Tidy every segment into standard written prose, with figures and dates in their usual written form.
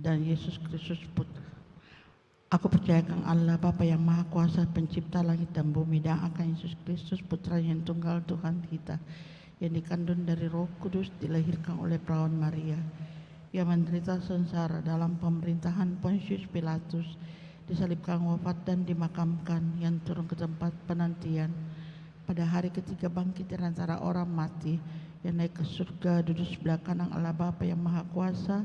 dan Yesus Kristus Putra. Aku percayakan Allah Bapa yang Maha Kuasa, pencipta langit dan bumi, dan akan Yesus Kristus Putra yang tunggal Tuhan kita, yang dikandung dari Roh Kudus, dilahirkan oleh perawan Maria, yang menderita sengsara dalam pemerintahan Pontius Pilatus, disalibkan, wafat dan dimakamkan, yang turun ke tempat penantian, pada hari ketiga bangkit dari antara orang mati, yang naik ke surga, duduk sebelah kanan Allah Bapa yang Maha Kuasa,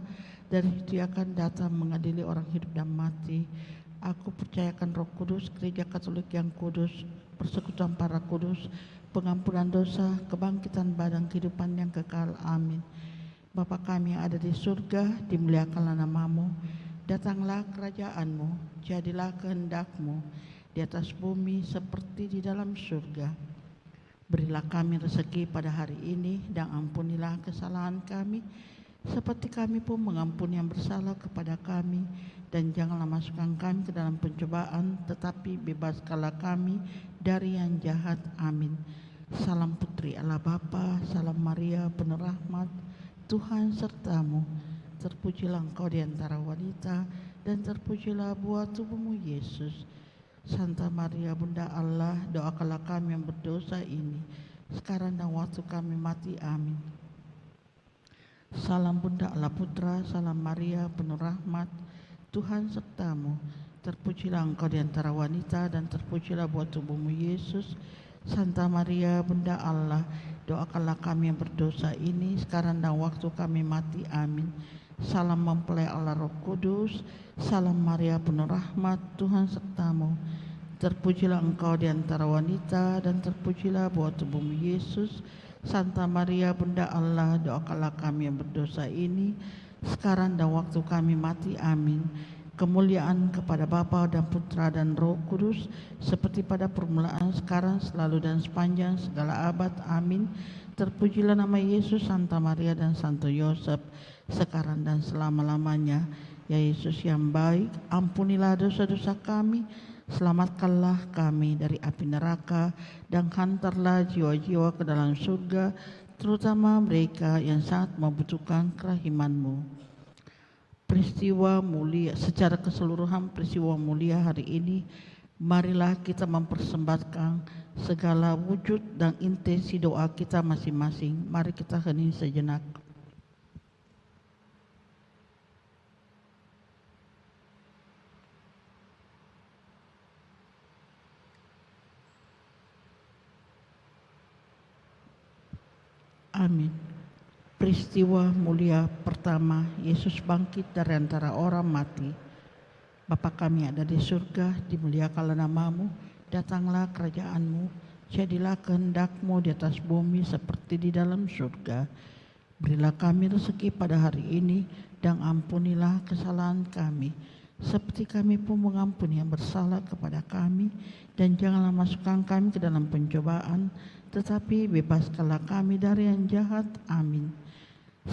dan dia akan datang mengadili orang hidup dan mati. Aku percayakan Roh Kudus, Gereja Katolik yang kudus, persekutuan para kudus, pengampunan dosa, kebangkitan badan, kehidupan yang kekal. Amin. Bapa kami yang ada di surga, dimuliakanlah namamu, datanglah kerajaanmu, jadilah kehendakmu di atas bumi seperti di dalam surga. Berilah kami rezeki pada hari ini, dan ampunilah kesalahan kami, seperti kami pun mengampuni yang bersalah kepada kami, dan janganlah masukkan kami ke dalam pencobaan, tetapi bebaskanlah kami dari yang jahat. Amin. Salam putri Allah Bapa, salam Maria penuh rahmat, Tuhan sertamu. Terpujilah engkau di antara wanita, dan terpujilah buah tubuhmu Yesus. Santa Maria Bunda Allah, doakanlah kami yang berdosa ini, sekarang dan waktu kami mati. Amin. Salam Bunda Allah Putra, salam Maria penuh rahmat, Tuhan sertamu. Terpujilah engkau di antara wanita, dan terpujilah buah tubuhmu Yesus. Santa Maria Bunda Allah, doakanlah kami yang berdosa ini, sekarang dan waktu kami mati. Amin. Salam mempelai Allah Roh Kudus, salam Maria penuh rahmat, Tuhan sertamu. Terpujilah engkau di antara wanita, dan terpujilah buah tubuhmu Yesus. Santa Maria Bunda Allah, doakanlah kami yang berdosa ini, sekarang dan waktu kami mati. Amin. Kemuliaan kepada Bapa dan Putra dan Roh Kudus, seperti pada permulaan, sekarang, selalu, dan sepanjang segala abad. Amin. Terpujilah nama Yesus, Santa Maria dan Santo Yosef, sekarang dan selama-lamanya. Ya Yesus yang baik, ampunilah dosa-dosa kami, selamatkanlah kami dari api neraka, dan hantarlah jiwa-jiwa ke dalam surga, terutama mereka yang sangat membutuhkan kerahiman-Mu. Peristiwa mulia, secara keseluruhan peristiwa mulia hari ini, marilah kita mempersembahkan segala wujud dan intensi doa kita masing-masing. Mari kita hening sejenak. Amin. Peristiwa mulia pertama, Yesus bangkit dari antara orang mati. Bapa kami ada di surga, dimuliakanlah namamu, datanglah kerajaanmu, jadilah kehendak-Mu di atas bumi seperti di dalam surga. Berilah kami rezeki pada hari ini, dan ampunilah kesalahan kami, seperti kami pun mengampuni yang bersalah kepada kami, dan janganlah masukkan kami ke dalam pencobaan, tetapi bebaskanlah kami dari yang jahat. Amin.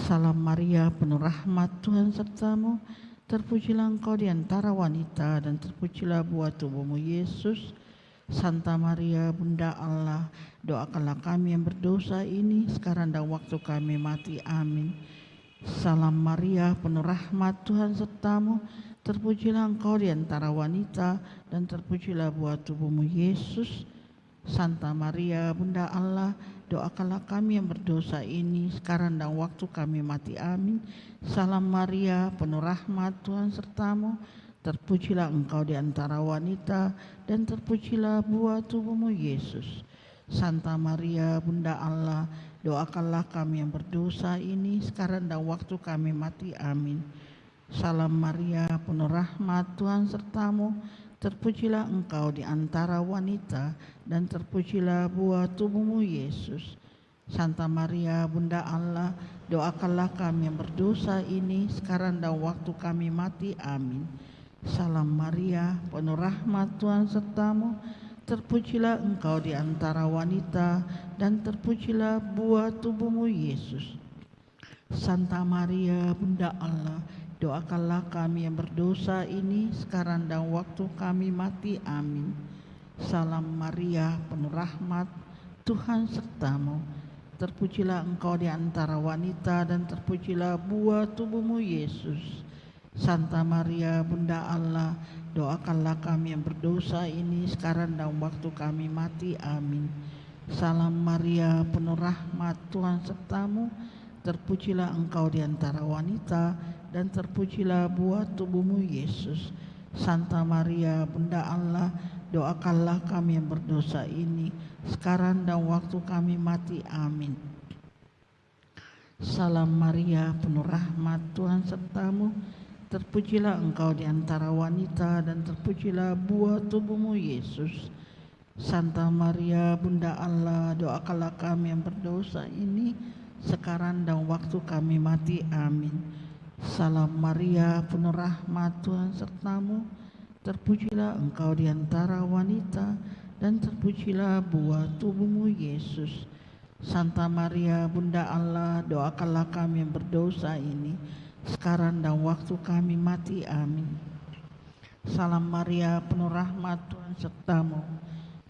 Salam Maria penuh rahmat, Tuhan sertamu. Terpujilah engkau di antara wanita, dan terpujilah buah tubuhmu Yesus. Santa Maria Bunda Allah, doakanlah kami yang berdosa ini, sekarang dan waktu kami mati. Amin. Salam Maria penuh rahmat, Tuhan sertamu. Terpujilah engkau di antara wanita, dan terpujilah buah tubuhmu Yesus. Santa Maria Bunda Allah, doakanlah kami yang berdosa ini, sekarang dan waktu kami mati. Amin. Salam Maria penuh rahmat, Tuhan sertamu. Terpujilah engkau di antara wanita, dan terpujilah buah tubuhmu Yesus. Santa Maria Bunda Allah, doakanlah kami yang berdosa ini, sekarang dan waktu kami mati. Amin. Salam Maria penuh rahmat, Tuhan sertamu. Terpujilah engkau di antara wanita, dan terpujilah buah tubuhmu Yesus. Santa Maria Bunda Allah, doakanlah kami yang berdosa ini, sekarang dan waktu kami mati. Amin. Salam Maria penuh rahmat, Tuhan sertamu. Terpujilah engkau di antara wanita, dan terpujilah buah tubuhmu Yesus. Santa Maria Bunda Allah, doakanlah kami yang berdosa ini, sekarang dan waktu kami mati. Amin. Salam Maria penuh rahmat, Tuhan sertamu. Terpujilah engkau di antara wanita, dan terpujilah buah tubuhmu Yesus. Santa Maria Bunda Allah, doakanlah kami yang berdosa ini sekarang dan waktu kami mati. Amin. Salam Maria, penuh rahmat, Tuhan sertamu, terpujilah engkau di antara wanita, dan terpujilah buah tubuhmu Yesus. Santa Maria Bunda Allah, doakanlah kami yang berdosa ini sekarang dan waktu kami mati. Amin. Salam Maria, penuh rahmat, Tuhan sertamu, terpujilah engkau di antara wanita, dan terpujilah buah tubuhmu Yesus. Santa Maria Bunda Allah, doakanlah kami yang berdosa ini sekarang dan waktu kami mati. Amin. Salam Maria, penuh rahmat, Tuhan sertamu, terpujilah engkau di antara wanita, dan terpujilah buah tubuhmu Yesus. Santa Maria Bunda Allah, doakanlah kami yang berdosa ini sekarang dan waktu kami mati. Amin. Salam Maria, penuh rahmat, Tuhan sertamu,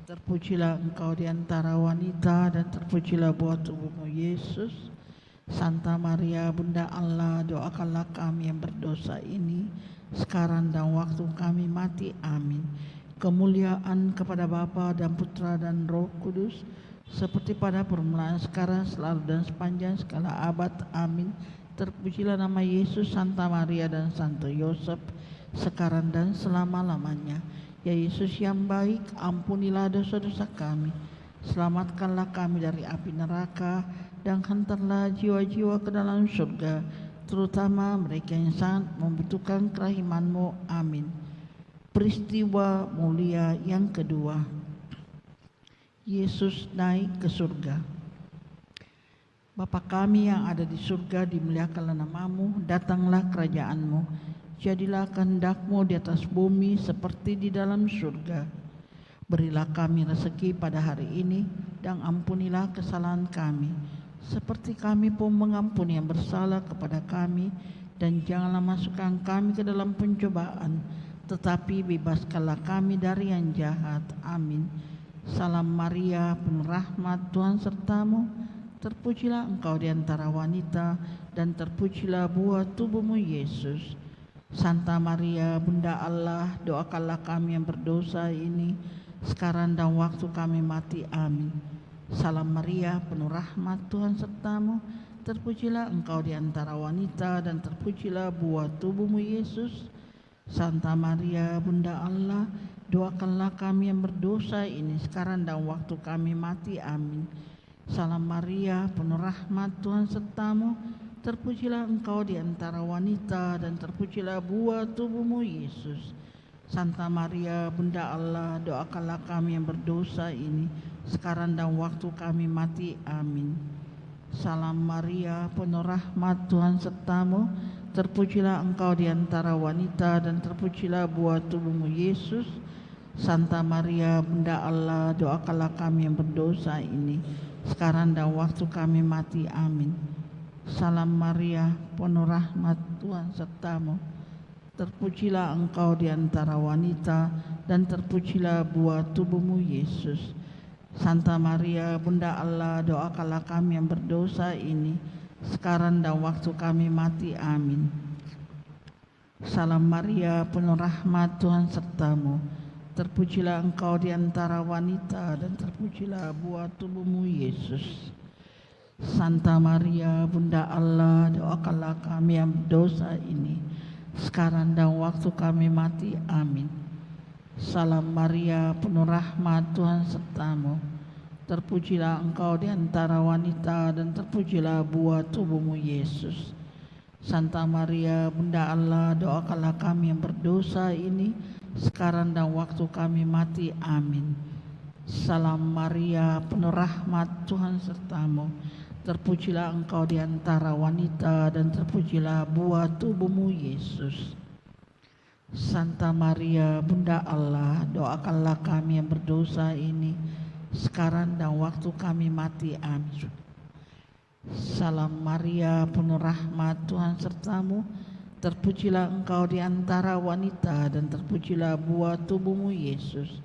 terpujilah engkau di antara wanita, dan terpujilah buah tubuhmu Yesus. Santa Maria Bunda Allah, doakanlah kami yang berdosa ini sekarang dan waktu kami mati. Amin. Kemuliaan kepada Bapa dan Putra dan Roh Kudus, seperti pada permulaan, sekarang, selalu, dan sepanjang segala abad. Amin. Terpujilah nama Yesus, Santa Maria, dan Santo Yosef, sekarang dan selama-lamanya. Ya Yesus yang baik, ampunilah dosa-dosa kami, selamatkanlah kami dari api neraka, dan hantarlah jiwa-jiwa ke dalam surga, terutama mereka yang sangat membutuhkan kerahiman-Mu. Amin. Peristiwa mulia yang kedua, Yesus naik ke surga. Bapa kami yang ada di surga, dimuliakanlah nama-Mu, datanglah kerajaan-Mu, jadilah kehendak-Mu di atas bumi seperti di dalam surga. Berilah kami rezeki pada hari ini, dan ampunilah kesalahan kami, seperti kami pun mengampuni yang bersalah kepada kami, dan janganlah masukkan kami ke dalam pencobaan, tetapi bebaskanlah kami dari yang jahat. Amin. Salam Maria, penuh rahmat, Tuhan sertamu, terpujilah engkau di antara wanita, dan terpujilah buah tubuhmu Yesus. Santa Maria Bunda Allah, doakanlah kami yang berdosa ini sekarang dan waktu kami mati. Amin. Salam Maria, penuh rahmat, Tuhan sertamu, terpujilah engkau di antara wanita, dan terpujilah buah tubuhmu Yesus. Santa Maria Bunda Allah, doakanlah kami yang berdosa ini sekarang dan waktu kami mati. Amin. Salam Maria, penuh rahmat, Tuhan sertamu, terpujilah engkau di antara wanita, dan terpujilah buah tubuhmu Yesus. Santa Maria Bunda Allah, doakanlah kami yang berdosa ini sekarang dan waktu kami mati. Amin. Salam Maria, penuh rahmat, Tuhan sertamu, terpujilah engkau di antara wanita, dan terpujilah buah tubuhmu Yesus. Santa Maria Bunda Allah, doakanlah kami yang berdosa ini sekarang dan waktu kami mati. Amin. Salam Maria, penuh rahmat, Tuhan sertamu, terpujilah engkau di antara wanita, dan terpujilah buah tubuhmu Yesus. Santa Maria Bunda Allah, doakanlah kami yang berdosa ini sekarang dan waktu kami mati. Amin. Salam Maria, penuh rahmat, Tuhan sertamu, terpujilah engkau di antara wanita, dan terpujilah buah tubuhmu Yesus. Santa Maria Bunda Allah, doakanlah kami yang berdosa ini sekarang dan waktu kami mati. Amin. Salam Maria, penuh rahmat, Tuhan sertamu, terpujilah engkau di antara wanita, dan terpujilah buah tubuhmu Yesus. Santa Maria Bunda Allah, doakanlah kami yang berdosa ini sekarang dan waktu kami mati. Amin. Salam Maria, penuh rahmat, Tuhan sertamu, terpujilah engkau di antara wanita, dan terpujilah buah tubuhmu Yesus. Santa Maria Bunda Allah, doakanlah kami yang berdosa ini sekarang dan waktu kami mati. Amin. Salam Maria, penuh rahmat, Tuhan sertamu, terpujilah engkau di antara wanita, dan terpujilah buah tubuhmu Yesus.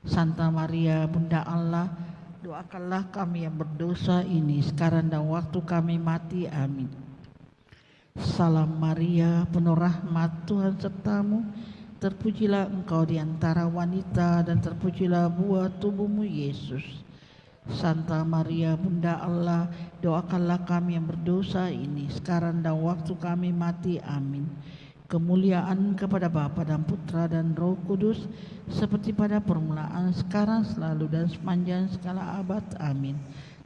Santa Maria Bunda Allah, doakanlah kami yang berdosa ini sekarang dan waktu kami mati. Amin. Salam Maria, penuh rahmat, Tuhan sertamu. Terpujilah engkau di antara wanita dan terpujilah buah tubuhmu Yesus. Santa Maria, Bunda Allah, doakanlah kami yang berdosa ini sekarang dan waktu kami mati. Amin. Kemuliaan kepada Bapa dan Putra dan Roh Kudus, seperti pada permulaan, sekarang, selalu, dan sepanjang segala abad. Amin.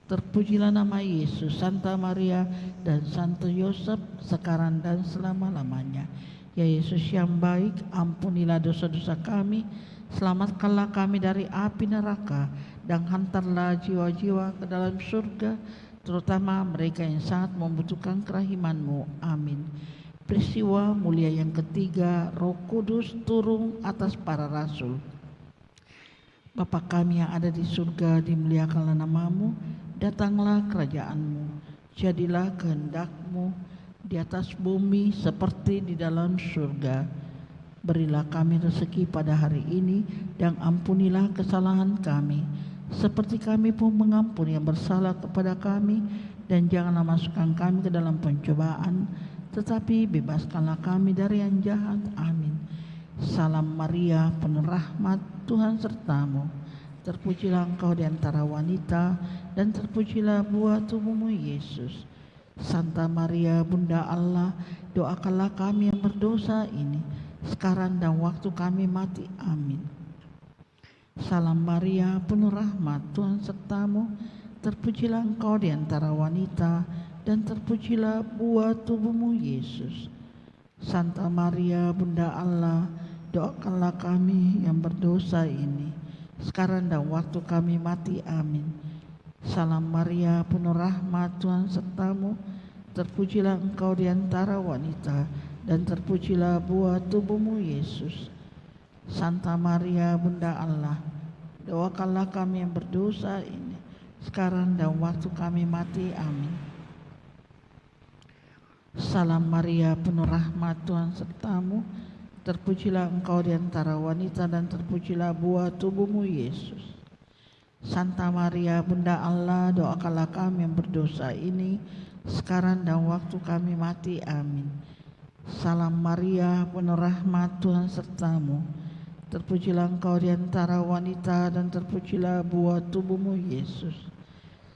Terpujilah nama Yesus, Santa Maria, dan Santo Yosef, sekarang dan selama-lamanya. Ya Yesus yang baik, ampunilah dosa-dosa kami, selamatkanlah kami dari api neraka, dan hantarlah jiwa-jiwa ke dalam surga, terutama mereka yang sangat membutuhkan kerahiman-Mu. Amin. Peristiwa mulia yang ketiga, Roh Kudus turun atas para rasul. Bapa kami yang ada di surga, dimuliakanlah nama-Mu, datanglah kerajaan-Mu, jadilah kehendak-Mu di atas bumi seperti di dalam surga. Berilah kami rezeki pada hari ini, dan ampunilah kesalahan kami, seperti kami pun mengampuni yang bersalah kepada kami. Dan janganlah masukkan kami ke dalam pencobaan, tetapi bebaskanlah kami dari yang jahat. Amin. Salam Maria, penuh rahmat, Tuhan sertamu. Terpujilah engkau di antara wanita, dan terpujilah buah tubuhmu Yesus. Santa Maria, Bunda Allah, doakanlah kami yang berdosa ini sekarang dan waktu kami mati. Amin. Salam Maria, penuh rahmat, Tuhan sertamu. Terpujilah engkau di antara wanita, dan terpujilah buah tubuhmu Yesus. Santa Maria, Bunda Allah, doakanlah kami yang berdosa ini sekarang dan waktu kami mati. Amin. Salam Maria, penuh rahmat, Tuhan sertamu. Terpujilah engkau di antara wanita, dan terpujilah buah tubuhmu Yesus. Santa Maria, Bunda Allah, doakanlah kami yang berdosa ini sekarang dan waktu kami mati. Amin. Salam Maria, penuh rahmat, Tuhan sertamu. Terpujilah engkau di antara wanita, dan terpujilah buah tubuhmu Yesus. Santa Maria, Bunda Allah, doakanlah kami yang berdosa ini sekarang dan waktu kami mati. Amin. Salam Maria, penuh rahmat, Tuhan sertamu. Terpujilah engkau di antara wanita, dan terpujilah buah tubuhmu Yesus.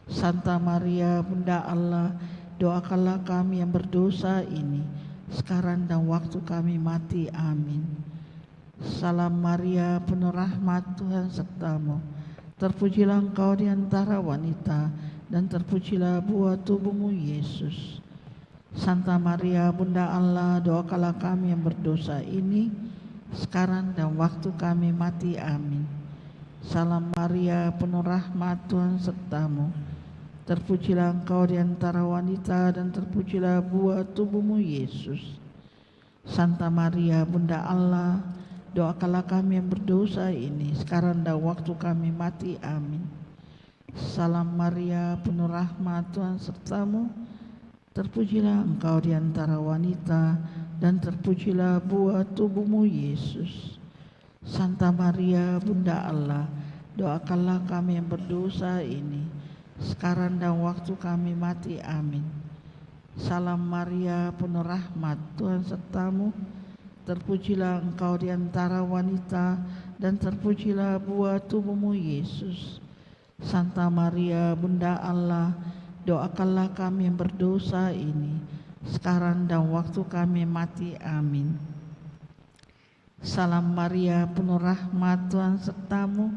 Santa Maria, Bunda Allah, doakanlah kami yang berdosa ini sekarang dan waktu kami mati. Amin. Salam Maria, penuh rahmat, Tuhan sertamu. Terpujilah engkau di antara wanita, dan terpujilah buah tubuhmu Yesus. Santa Maria, Bunda Allah, doakanlah kami yang berdosa ini sekarang dan waktu kami mati. Amin. Salam Maria, penuh rahmat, Tuhan sertamu. Terpujilah engkau di antara wanita, dan terpujilah buah tubuhmu Yesus. Santa Maria, Bunda Allah, doakanlah kami yang berdosa ini sekarang dan waktu kami mati. Amin. Salam Maria, penuh rahmat, Tuhan sertamu. Terpujilah engkau di antara wanita, dan terpujilah buah tubuhmu Yesus. Santa Maria, Bunda Allah, doakanlah kami yang berdosa ini sekarang dan waktu kami mati. Amin. Salam Maria, penuh rahmat, Tuhan sertamu. Terpujilah engkau di antara wanita, dan terpujilah buah tubuhmu Yesus. Santa Maria, Bunda Allah, doakanlah kami yang berdosa ini sekarang dan waktu kami mati. Amin. Salam Maria, penuh rahmat, Tuhan sertamu.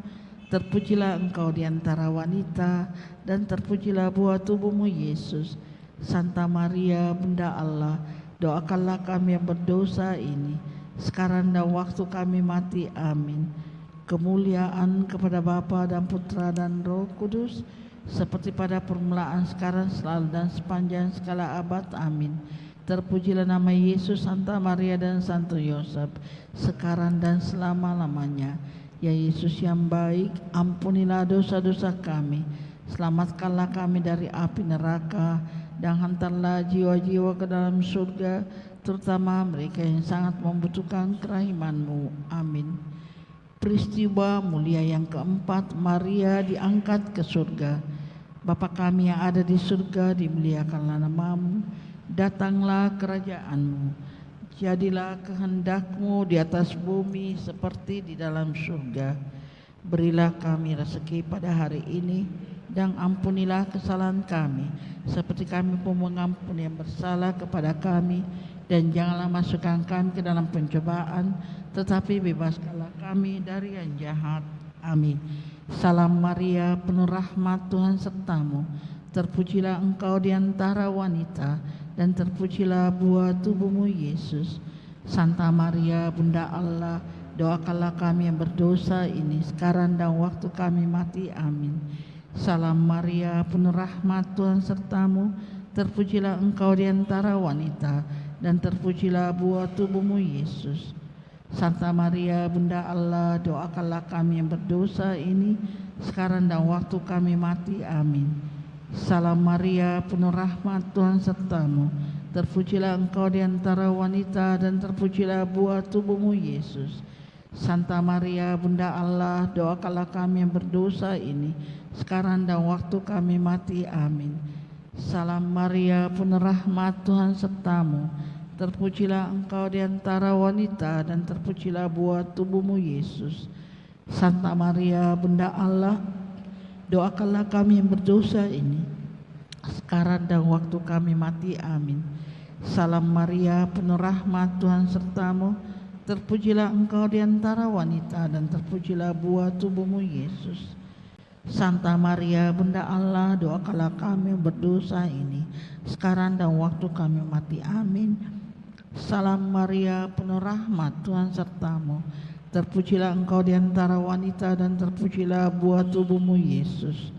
Terpujilah engkau di antara wanita, dan terpujilah buah tubuhmu Yesus. Santa Maria, Bunda Allah, doakanlah kami yang berdosa ini sekarang dan waktu kami mati. Amin. Kemuliaan kepada Bapa dan Putra dan Roh Kudus, seperti pada permulaan, sekarang, selalu, dan sepanjang segala abad. Amin. Terpujilah nama Yesus, Santa Maria, dan Santo Yosef, sekarang dan selama-lamanya. Ya Yesus yang baik, ampunilah dosa-dosa kami, selamatkanlah kami dari api neraka, dan hantarlah jiwa-jiwa ke dalam surga, terutama mereka yang sangat membutuhkan kerahiman-Mu. Amin. Peristiwa mulia yang keempat, Maria diangkat ke surga. Bapa kami yang ada di surga, dimuliakanlah nama-Mu, Datanglah kerajaan-Mu, jadilah kehendak-Mu di atas bumi seperti di dalam surga. Berilah kami rezeki pada hari ini, dan ampunilah kesalahan kami, seperti kami pun mengampuni yang bersalah kepada kami. Dan janganlah masukkan kami ke dalam pencobaan, tetapi bebaskanlah kami dari yang jahat. Amin. Salam Maria, penuh rahmat, Tuhan sertamu. Terpujilah engkau di antara wanita, dan terpujilah buah tubuhmu Yesus. Santa Maria, Bunda Allah, doakanlah kami yang berdosa ini sekarang dan waktu kami mati. Amin. Salam Maria, penuh rahmat, Tuhan sertamu. Terpujilah engkau di antara wanita, dan terpujilah buah tubuhmu Yesus. Santa Maria, Bunda Allah, doakanlah kami yang berdosa ini sekarang dan waktu kami mati. Amin. Salam Maria, penuh rahmat, Tuhan sertamu. Terpujilah engkau di antara wanita, dan terpujilah buah tubuhmu Yesus. Santa Maria, Bunda Allah, doakanlah kami yang berdosa ini sekarang dan waktu kami mati. Amin. Salam Maria, penuh rahmat, Tuhan sertamu. Terpujilah engkau di antara wanita, dan terpujilah buah tubuhmu Yesus. Santa Maria, Bunda Allah, doakanlah kami yang berdosa ini sekarang dan waktu kami mati. Amin. Salam Maria, penuh rahmat, Tuhan sertamu. Terpujilah engkau di antara wanita, dan terpujilah buah tubuhmu Yesus. Santa Maria, Bunda Allah, doakanlah kami yang berdosa ini sekarang dan waktu kami mati. Amin. Salam Maria, penuh rahmat, Tuhan sertamu. Terpujilah engkau di antara wanita, dan terpujilah buah tubuhmu Yesus.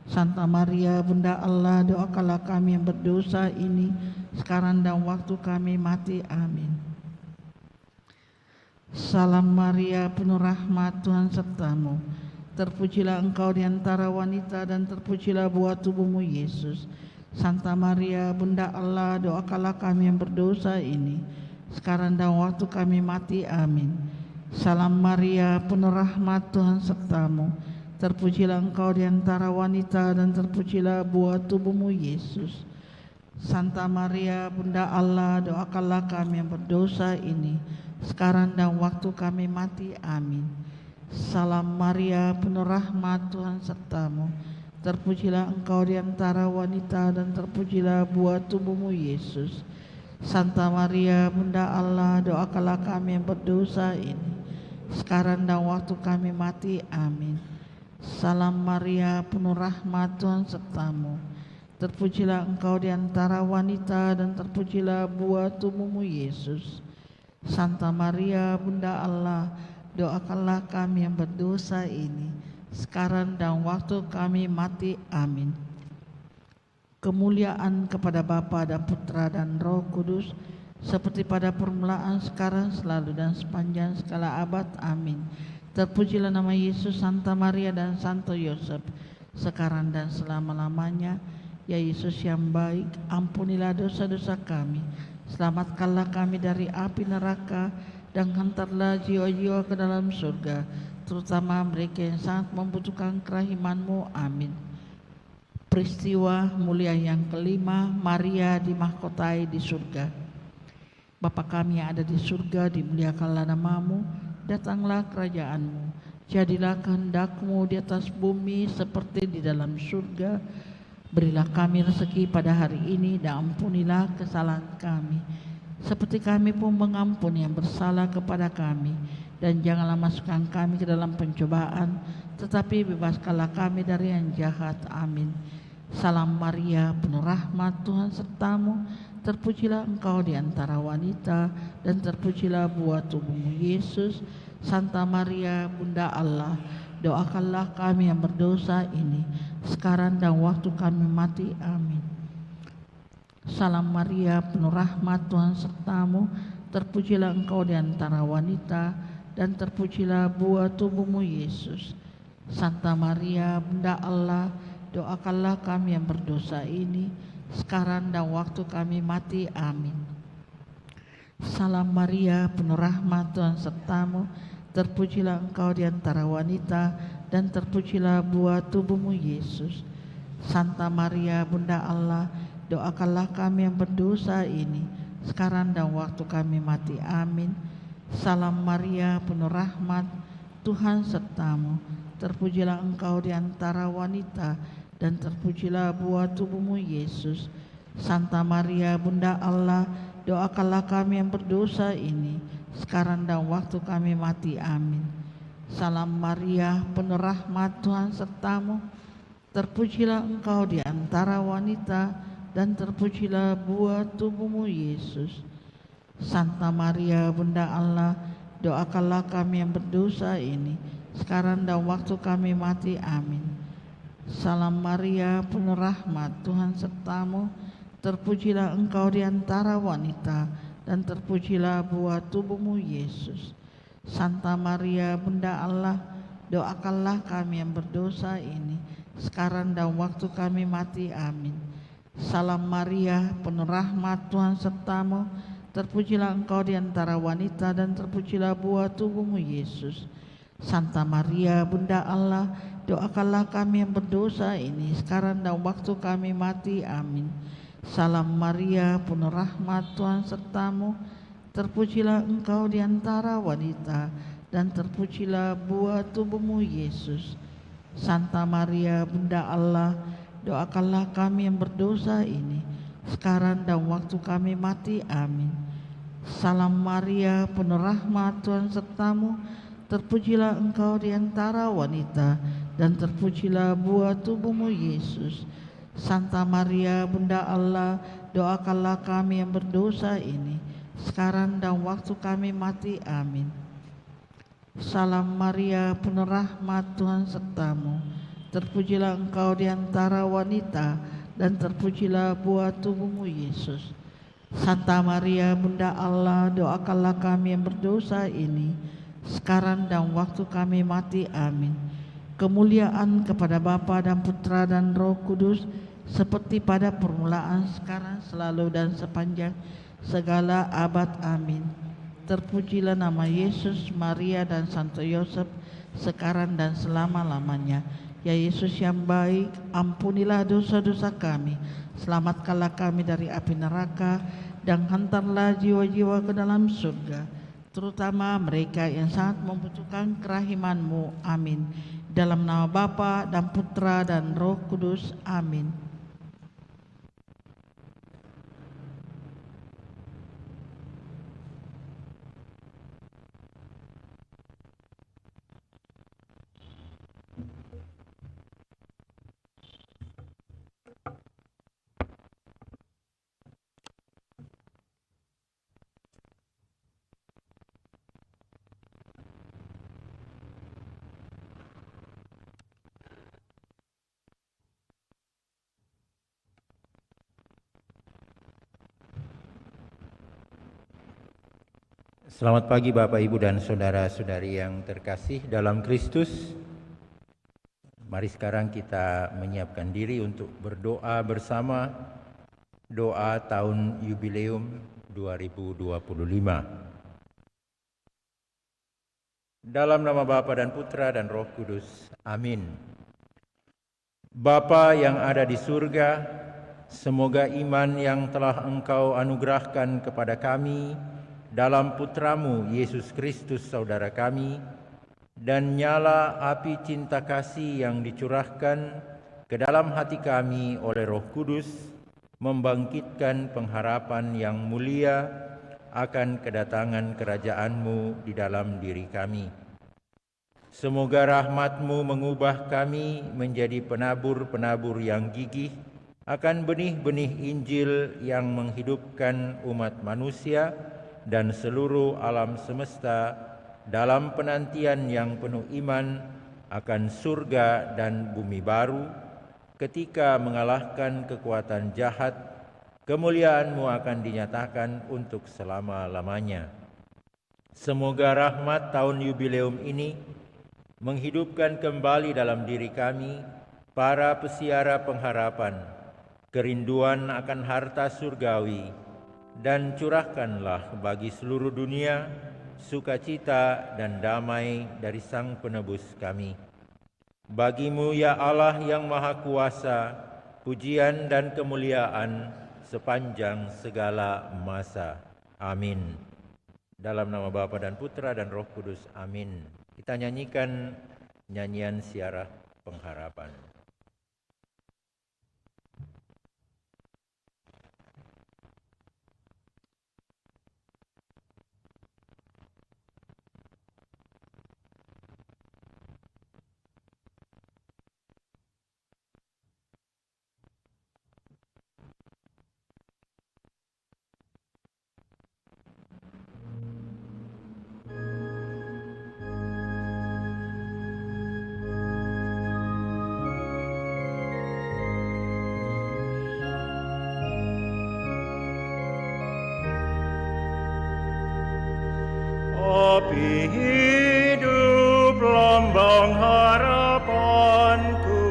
Santa Maria, Bunda Allah, doakanlah kami yang berdosa ini sekarang dan waktu kami mati. Amin. Salam Maria, penuh rahmat, Tuhan sertamu. Terpujilah engkau di antara wanita, dan terpujilah buah tubuhmu Yesus. Santa Maria, Bunda Allah, doakanlah kami yang berdosa ini sekarang dan waktu kami mati. Amin. Salam Maria, penuh rahmat, Tuhan sertamu. Terpujilah engkau di antara wanita, dan terpujilah buah tubuhmu Yesus. Santa Maria, Bunda Allah, doakanlah kami yang berdosa ini sekarang dan waktu kami mati. Amin. Salam Maria, penuh rahmat, Tuhan sertamu. Terpujilah engkau di antara wanita, dan terpujilah buah tubuhmu Yesus. Santa Maria, Bunda Allah, doakanlah kami yang berdosa ini sekarang dan waktu kami mati. Amin. Salam Maria, penuh rahmat, Tuhan sertamu. Terpujilah engkau di antara wanita, dan terpujilah buah tubuhmu Yesus. Santa Maria, Bunda Allah, doakanlah kami yang berdosa ini sekarang dan waktu kami mati. Amin. Kemuliaan kepada Bapa dan Putra dan Roh Kudus, seperti pada permulaan, sekarang, selalu, dan sepanjang segala abad. Amin. Terpujilah nama Yesus, Santa Maria, dan Santo Yosef, sekarang dan selama-lamanya. Ya Yesus yang baik, ampunilah dosa-dosa kami, selamatkanlah kami dari api neraka, dan hantarlah jiwa-jiwa ke dalam surga, terutama mereka yang sangat membutuhkan kerahiman-Mu. Amin. Peristiwa mulia yang kelima, Maria dimahkotai di surga. Bapa kami yang ada di surga, dimuliakanlah nama-Mu, datanglah kerajaan-Mu, jadilah kehendak-Mu di atas bumi seperti di dalam surga. Berilah kami rezeki pada hari ini, dan ampunilah kesalahan kami, seperti kami pun mengampuni yang bersalah kepada kami. Dan janganlah masukkan kami ke dalam pencobaan, tetapi bebaskanlah kami dari yang jahat. Amin. Salam Maria, penuh rahmat, Tuhan sertamu. Terpujilah engkau di antara wanita, dan terpujilah buah tubuhmu Yesus. Santa Maria, Bunda Allah, doakanlah kami yang berdosa ini sekarang dan waktu kami mati. Amin. Salam Maria, penuh rahmat, Tuhan sertamu. Terpujilah engkau di antara wanita, dan terpujilah buah tubuhmu Yesus. Santa Maria, Bunda Allah, doakanlah kami yang berdosa ini sekarang dan waktu kami mati. Amin. Salam Maria, penuh rahmat, Tuhan sertamu. Terpujilah engkau di antara wanita, dan terpujilah buah tubuhmu Yesus. Santa Maria, Bunda Allah, doakanlah kami yang berdosa ini, sekarang dan waktu kami mati. Amin. Salam Maria, penuh rahmat, Tuhan sertamu. Terpujilah engkau di antara wanita, dan terpujilah buah tubuhmu, Yesus. Santa Maria, Bunda Allah, doakanlah kami yang berdosa ini, sekarang dan waktu kami mati. Amin. Salam Maria, penuh rahmat, Tuhan sertamu. Terpujilah engkau di antara wanita, dan terpujilah buah tubuhmu, Yesus. Santa Maria, Bunda Allah, doakanlah kami yang berdosa ini, sekarang dan waktu kami mati. Amin. Salam Maria, penuh rahmat, Tuhan sertamu. Terpujilah engkau di antara wanita, dan terpujilah buah tubuhmu, Yesus. Santa Maria, Bunda Allah, doakanlah kami yang berdosa ini, sekarang dan waktu kami mati. Amin. Salam Maria, penuh rahmat, Tuhan sertamu. Terpujilah engkau di antara wanita, dan terpujilah buah tubuhmu, Yesus. Santa Maria, Bunda Allah, doakanlah kami yang berdosa ini, sekarang dan waktu kami mati. Amin. Salam Maria, penuh rahmat, Tuhan sertamu. Terpujilah engkau di antara wanita, dan terpujilah buah tubuhmu, Yesus. Santa Maria, Bunda Allah, doakanlah kami yang berdosa ini, sekarang dan waktu kami mati. Amin. Salam Maria, penuh rahmat, Tuhan sertamu. Terpujilah engkau di antara wanita, dan terpujilah buah tubuhmu, Yesus. Santa Maria, Bunda Allah, doakanlah kami yang berdosa ini, sekarang dan waktu kami mati. Amin. Salam Maria, penuh rahmat, Tuhan sertamu. Terpujilah engkau di antara wanita, dan terpujilah buah tubuhmu, Yesus. Santa Maria, Bunda Allah, doakanlah kami yang berdosa ini, sekarang dan waktu kami mati. Amin. Kemuliaan kepada Bapa dan Putra dan Roh Kudus, seperti pada permulaan, sekarang, selalu, dan sepanjang segala abad. Amin. Terpujilah nama Yesus, Maria, dan Santo Yosef, sekarang dan selama-lamanya. Ya Yesus yang baik, ampunilah dosa-dosa kami, selamatkanlah kami dari api neraka, dan hantarlah jiwa-jiwa ke dalam surga, terutama mereka yang sangat membutuhkan kerahiman-Mu. Amin. Dalam nama Bapa dan Putra dan Roh Kudus. Amin. Selamat pagi Bapak, Ibu, dan saudara-saudari yang terkasih dalam Kristus. Mari sekarang kita menyiapkan diri untuk berdoa bersama, doa tahun Yubileum 2025. Dalam nama Bapa dan Putra dan Roh Kudus. Amin. Bapa yang ada di surga, semoga iman yang telah Engkau anugerahkan kepada kami dalam Putramu Yesus Kristus saudara kami, dan nyala api cinta kasih yang dicurahkan ke dalam hati kami oleh Roh Kudus, membangkitkan pengharapan yang mulia akan kedatangan kerajaan-Mu di dalam diri kami. Semoga rahmat-Mu mengubah kami menjadi penabur-penabur yang gigih akan benih-benih Injil yang menghidupkan umat manusia dan seluruh alam semesta dalam penantian yang penuh iman akan surga dan bumi baru. Ketika mengalahkan kekuatan jahat, kemuliaan-Mu akan dinyatakan untuk selama-lamanya. Semoga rahmat tahun Yubileum ini menghidupkan kembali dalam diri kami para pesiara pengharapan, kerinduan akan harta surgawi, dan curahkanlah bagi seluruh dunia sukacita dan damai dari Sang Penebus kami. Bagi-Mu ya Allah yang Maha Kuasa, pujian dan kemuliaan sepanjang segala masa. Amin. Dalam nama Bapa dan Putra dan Roh Kudus. Amin. Kita nyanyikan nyanyian Siarah Pengharapan. Api hidup lambang harapanku,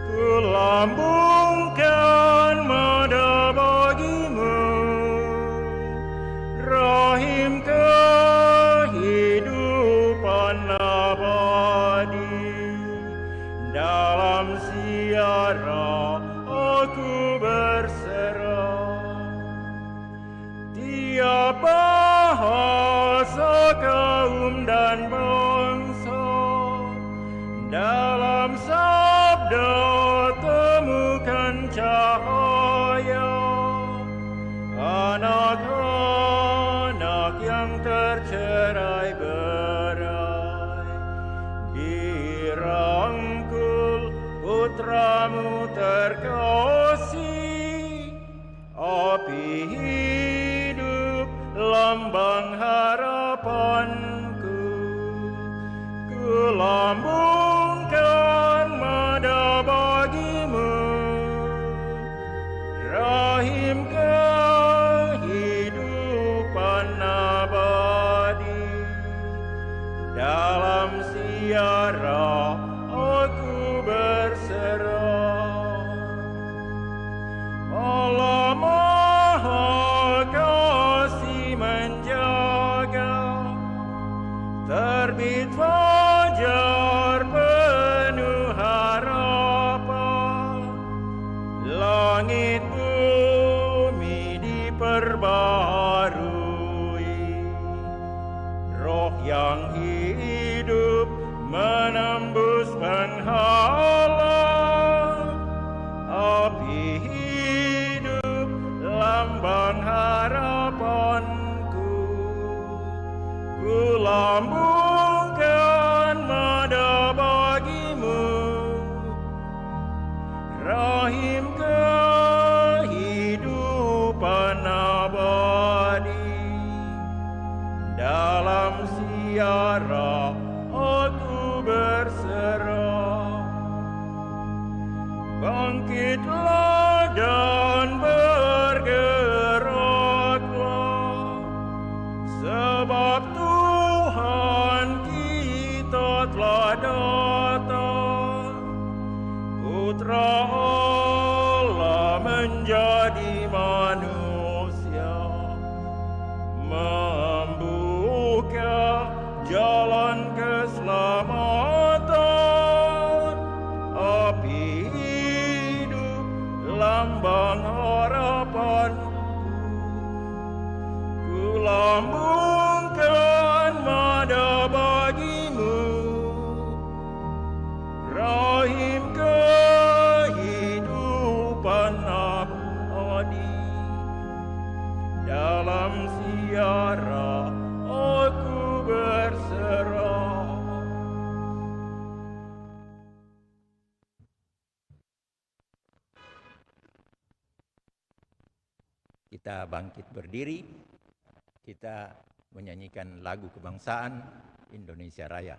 ku lambungkan mada bagimu, rahim kehidupan abadi. Dalam siara aku berserah, tiap bahasa, kaum dan bangsa, dalam sabda temukan cahaya. Anak-anak yang tercerai berai, dirangkul putramu terkasih. Api hidup lambang harapanku, ku lambungkan mada bagimu, rahim kehidupan abadi. Dalam siara aku berserah, Allah Maha Kasih menjaga, terbit fajar penuh harapan, langit bumi diperbarui, roh yang hidup menembus penghalang. Api hidup lambang harapanku, ku lambungkan mada bagimu, rahim kehidupan abadi. Dalam siara aku berserah, bangkitlah dan bergeraklah, sebab Tuhan kita telah datang. Putra Allah menjadi manusia, membuka jalan keselamatan. Api hidup lambang harapanku, ku lambungkan mada bagimu, rahim kehidupan abadi. Dalam siara aku berserah. Kita bangkit berdiri, kita menyanyikan lagu kebangsaan Indonesia Raya.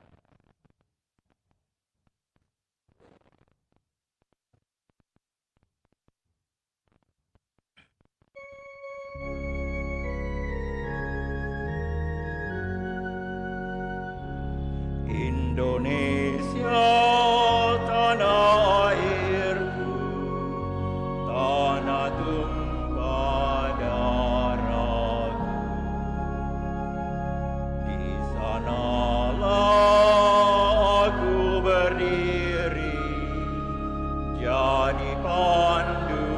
Indonesia tanah airku, tanah tumpah darahku. Di sanalah aku berdiri, jadi pandu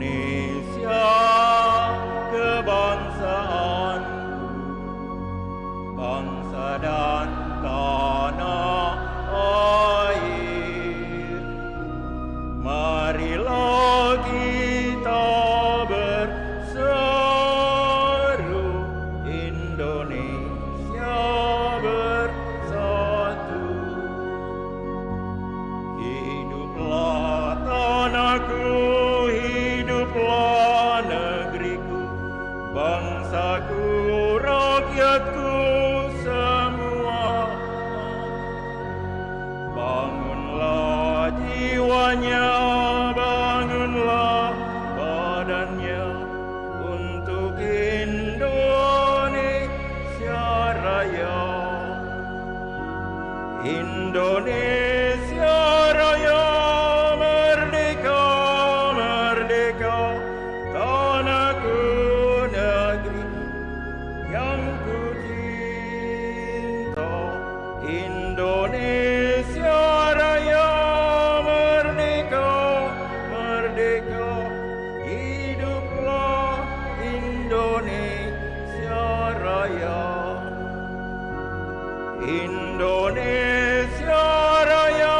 Indonesia kebangsaanku, bangsa dan tanah air. Marilah kita berseru, Indonesia bersatu. Hiduplah tanahku, hiduplah negeriku, bangsaku, rakyatku semua. Bangunlah jiwanya, bangunlah badannya untuk Indonesia Raya. Indonesia Raya merdeka, merdeka, tanahku, negeri yang ku cinta. Indonesia Raya merdeka, merdeka, hiduplah Indonesia Raya. Indonesia Raya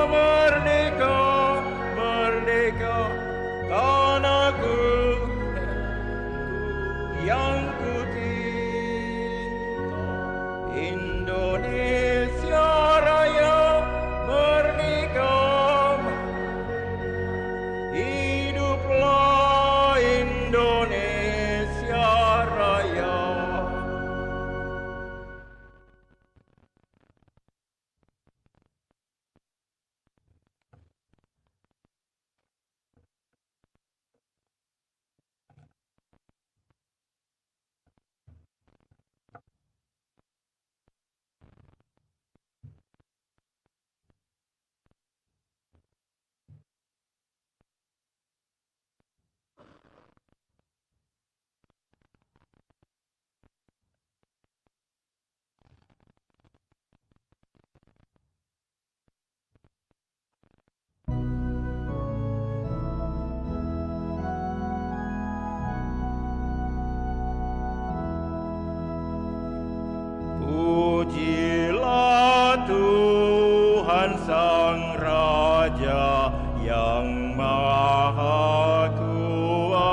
merdeka, merdeka, tanahku yang ku cinta. Indonesia Raya merdeka, hiduplah Indonesia Raya. Pujilah Tuhan Sang Raja yang Maha Kuasa.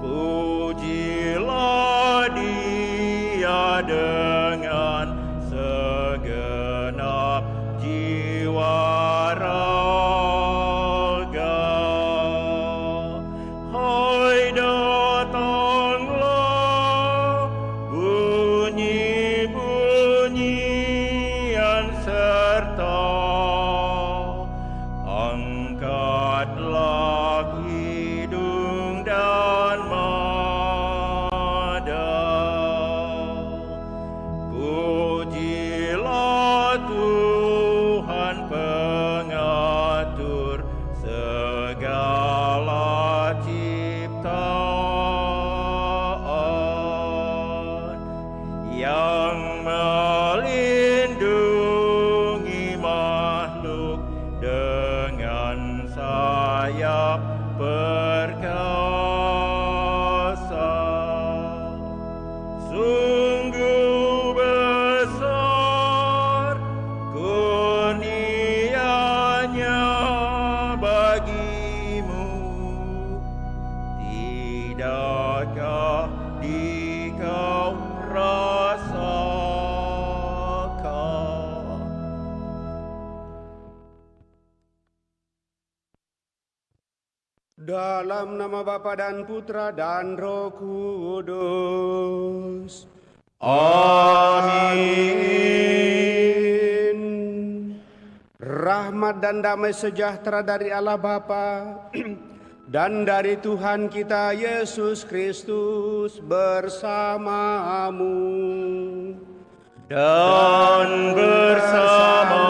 Pujilah Dia dengan segenap jiwa raga. Hai datanglah bunyi-bunyian serta angkatlah hidung dan mada. Pujilah Tuhan pengatur segala ciptaan, yang melindungi makhluk dengan sayap perkasa. Sungguh besar kurnianya bagimu, tidakkah di kau rasakan? Dalam nama Bapa dan Putra dan Roh Kudus. Amin. Rahmat dan damai sejahtera dari Allah Bapa dan dari Tuhan kita Yesus Kristus bersamamu. Dan bersama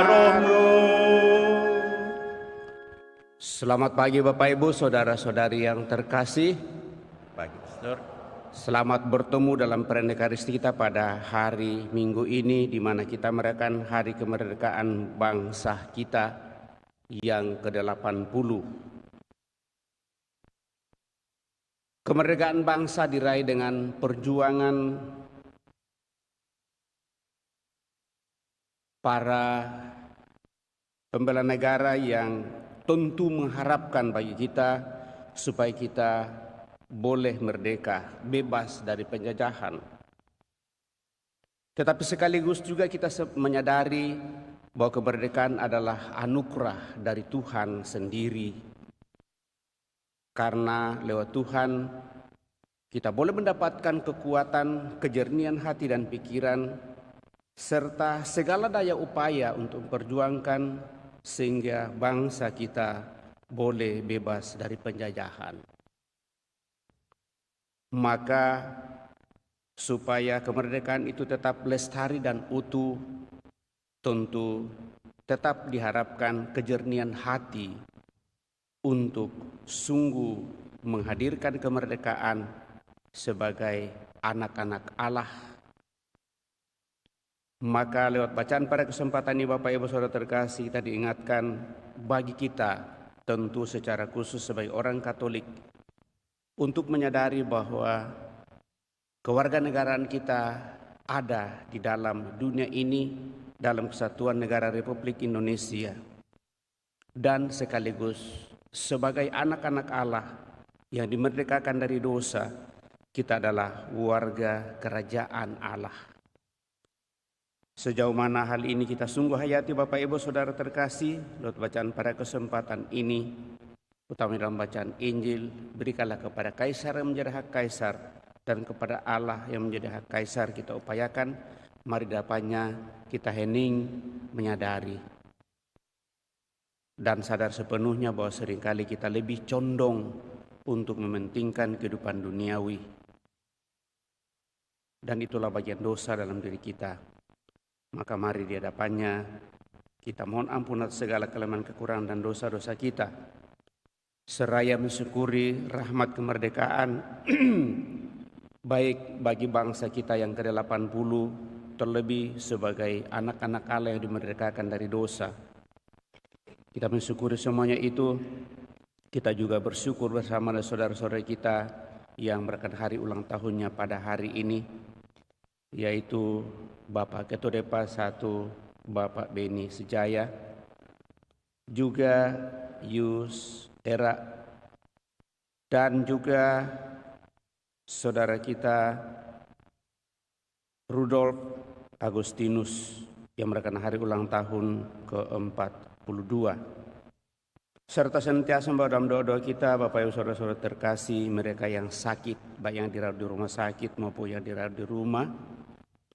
rohmu. Selamat pagi Bapak Ibu, saudara-saudari yang terkasih. Pagi, Pastor. Selamat bertemu dalam perayaan Ekaristi kita pada hari Minggu ini, di mana kita merayakan hari kemerdekaan bangsa kita yang ke-80. Kemerdekaan bangsa diraih dengan perjuangan para pembela negara yang tentu mengharapkan bagi kita supaya kita boleh merdeka, bebas dari penjajahan. Tetapi sekaligus juga kita menyadari bahwa kemerdekaan adalah anugerah dari Tuhan sendiri. Karena lewat Tuhan kita boleh mendapatkan kekuatan, kejernihan hati dan pikiran, serta segala daya upaya untuk memperjuangkan sehingga bangsa kita boleh bebas dari penjajahan. Maka supaya kemerdekaan itu tetap lestari dan utuh, tentu tetap diharapkan kejernihan hati untuk sungguh menghadirkan kemerdekaan sebagai anak-anak Allah. Maka lewat bacaan pada kesempatan ini Bapak Ibu Saudara terkasih, kita diingatkan bagi kita tentu secara khusus sebagai orang Katolik untuk menyadari bahwa kewarganegaraan kita ada di dalam dunia ini, dalam Kesatuan Negara Republik Indonesia, dan sekaligus sebagai anak-anak Allah yang dimerdekakan dari dosa, kita adalah warga kerajaan Allah. Sejauh mana hal ini kita sungguh hayati Bapak Ibu Saudara terkasih, lewat bacaan pada kesempatan ini, utama dalam bacaan Injil, berikanlah kepada Kaisar yang menjadi hak Kaisar, dan kepada Allah yang menjadi hak Kaisar kita upayakan. Mari dapatnya kita hening menyadari dan sadar sepenuhnya bahwa seringkali kita lebih condong untuk mementingkan kehidupan duniawi. Dan itulah bagian dosa dalam diri kita. Maka mari di hadapannya kita mohon ampun atas segala kelemahan, kekurangan dan dosa-dosa kita, seraya mensyukuri rahmat kemerdekaan baik bagi bangsa kita yang ke-80, terlebih sebagai anak-anak Allah yang dimerdekakan dari dosa. Kita mensyukuri semuanya itu. Kita juga bersyukur bersama dengan saudara-saudara kita yang merayakan hari ulang tahunnya pada hari ini, yaitu Bapak Ketua Depa 1, Bapak Beni Sejaya, juga Yus Era, dan juga saudara kita Rudolf Agustinus yang merayakan hari ulang tahun ke-42. Serta senantiasa membawa dalam doa-doa kita Bapak Ibu Saudara-saudara terkasih, mereka yang sakit, baik yang dirawat di rumah sakit maupun yang dirawat di rumah,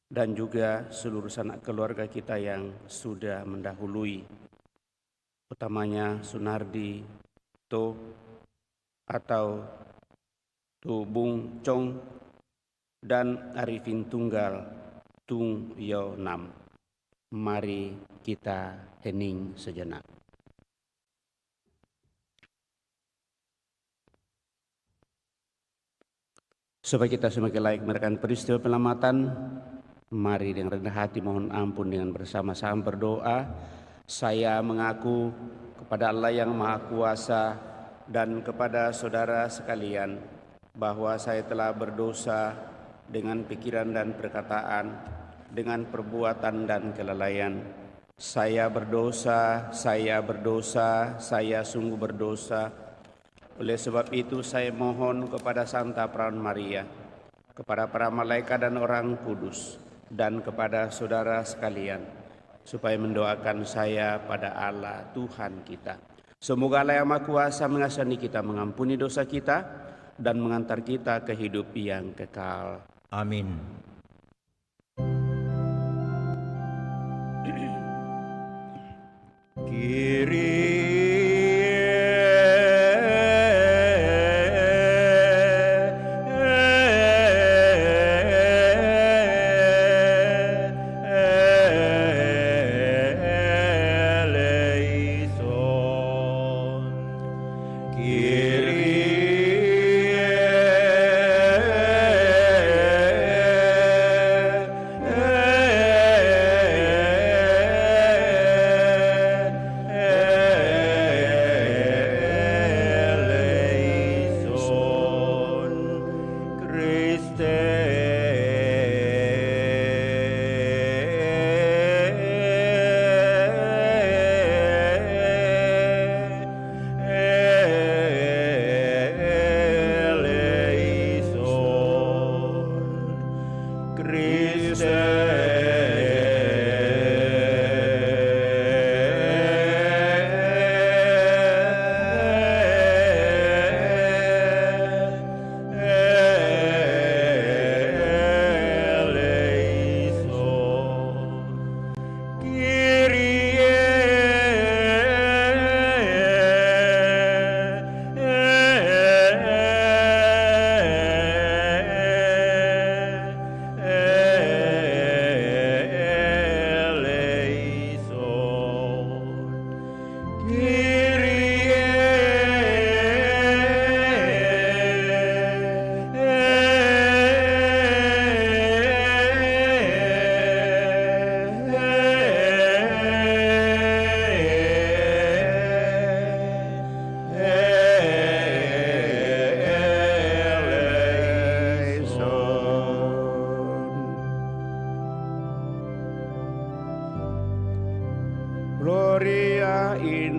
dan juga seluruh sanak keluarga kita yang sudah mendahului, utamanya Sunardi To atau Tu Bung Chong dan Arifin Tunggal Tung Yo Nam. Mari kita hening sejenak. Supaya kita semakin layak merayakan peristiwa penyelamatan, mari dengan rendah hati mohon ampun dengan bersama-sama berdoa. Saya mengaku kepada Allah yang Maha Kuasa dan kepada saudara sekalian bahwa saya telah berdosa dengan pikiran dan perkataan, dengan perbuatan dan kelalaian. Saya berdosa, saya sungguh berdosa. Oleh sebab itu saya mohon kepada Santa Perawan Maria, kepada para malaikat dan orang kudus, dan kepada saudara sekalian, supaya mendoakan saya pada Allah Tuhan kita. Semoga Allah yang Maha Kuasa mengasihani kita, mengampuni dosa kita, dan mengantar kita ke hidup yang kekal. Amin.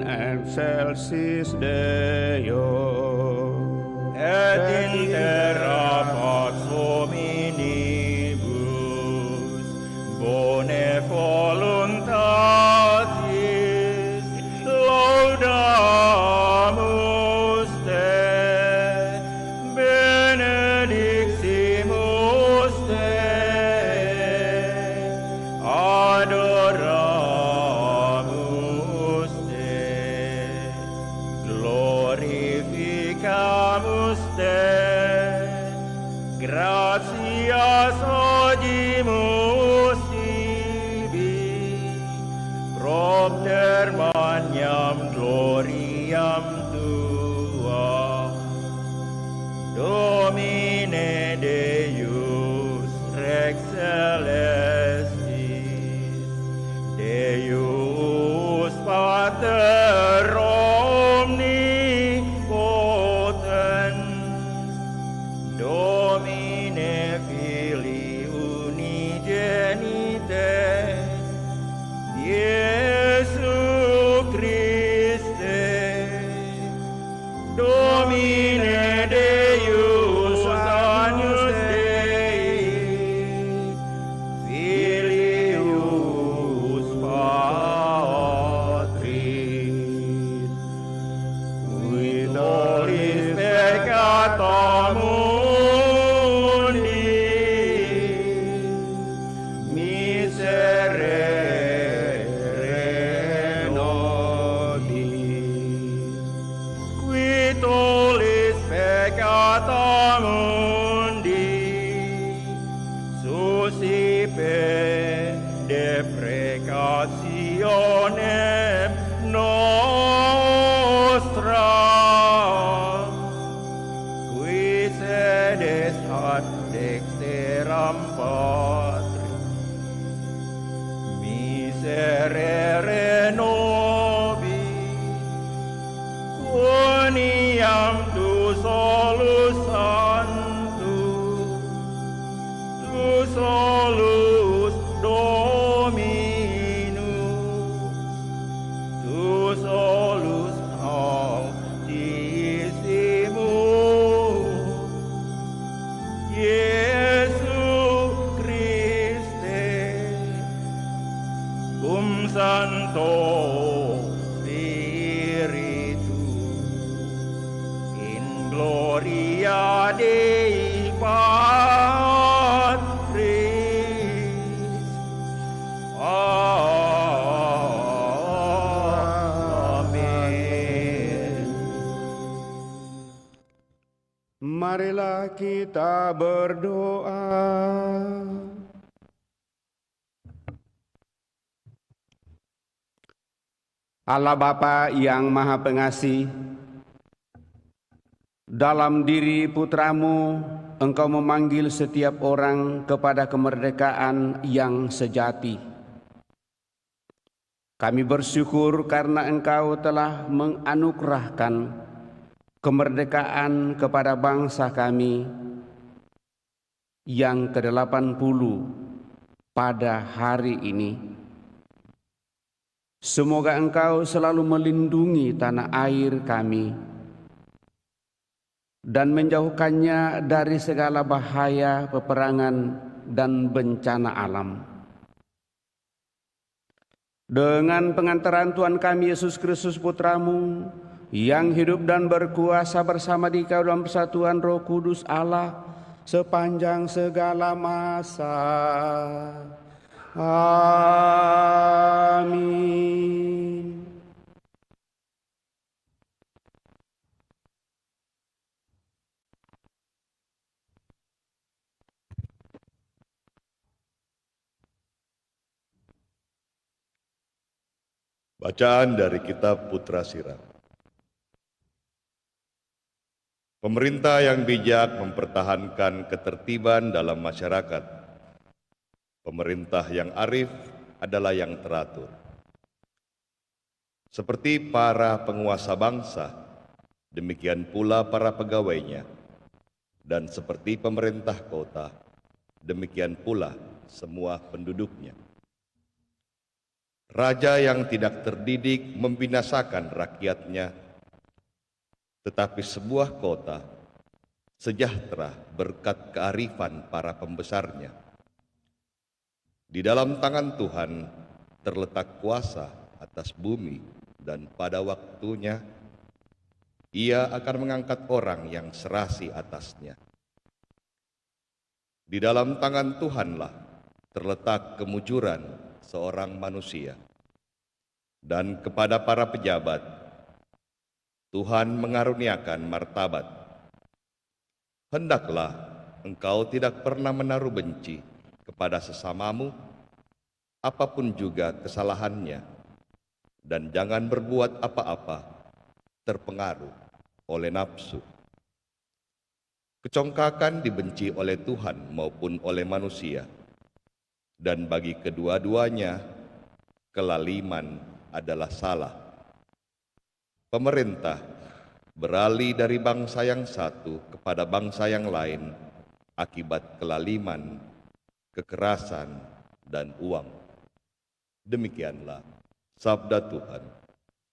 excelsis Deo. Et intera pax hominibus bone voluntatis laudamus te, benediximus te, adoramus te, glorificamus te, gratias audimus tibi, propter magnam gloriam tua, Domine Deus Rex Celestis, Deus Pater omnipotens, Domine Filii unigenite, Iesu Christe, Domine Deus Agnus Dei, Filius Patris, qui tollis peccata mundi, miserere nobis, qui tollis peccata mundi, suscipe deprecationem nostra, qui sedes ad dexteram Patris, miserere nobis, quoniam tu solus sanctus, tu solus Dominus, tu solus Altissimus, Iesu Christe, cum Sancto Spiritus, in gloria Dei Patris. Amen. Marilah kita berdoa. Allah Bapa yang Maha Pengasih, dalam diri Putramu Engkau memanggil setiap orang kepada kemerdekaan yang sejati. Kami bersyukur karena Engkau telah menganugerahkan kemerdekaan kepada bangsa kami yang ke-80 pada hari ini. Semoga Engkau selalu melindungi tanah air kami dan menjauhkannya dari segala bahaya peperangan dan bencana alam. Dengan pengantaran Tuhan kami Yesus Kristus Putramu, yang hidup dan berkuasa bersama Dikau dalam persatuan Roh Kudus Allah sepanjang segala masa. Amin. Bacaan dari Kitab Putra Siram. Pemerintah yang bijak mempertahankan ketertiban dalam masyarakat. Pemerintah yang arif adalah yang teratur. Seperti para penguasa bangsa, demikian pula para pegawainya. Dan seperti pemerintah kota, demikian pula semua penduduknya. Raja yang tidak terdidik membinasakan rakyatnya, tetapi sebuah kota sejahtera berkat kearifan para pembesarnya. Di dalam tangan Tuhan terletak kuasa atas bumi, dan pada waktunya Ia akan mengangkat orang yang serasi atasnya. Di dalam tangan Tuhanlah terletak kemujuran seorang manusia, dan kepada para pejabat Tuhan mengaruniakan martabat. Hendaklah engkau tidak pernah menaruh benci kepada sesamamu, apapun juga kesalahannya, dan jangan berbuat apa-apa terpengaruh oleh nafsu. Kecongkakan dibenci oleh Tuhan maupun oleh manusia, dan bagi kedua-duanya kelaliman adalah salah. Pemerintah beralih dari bangsa yang satu kepada bangsa yang lain akibat kelaliman, kekerasan, dan uang. Demikianlah sabda Tuhan.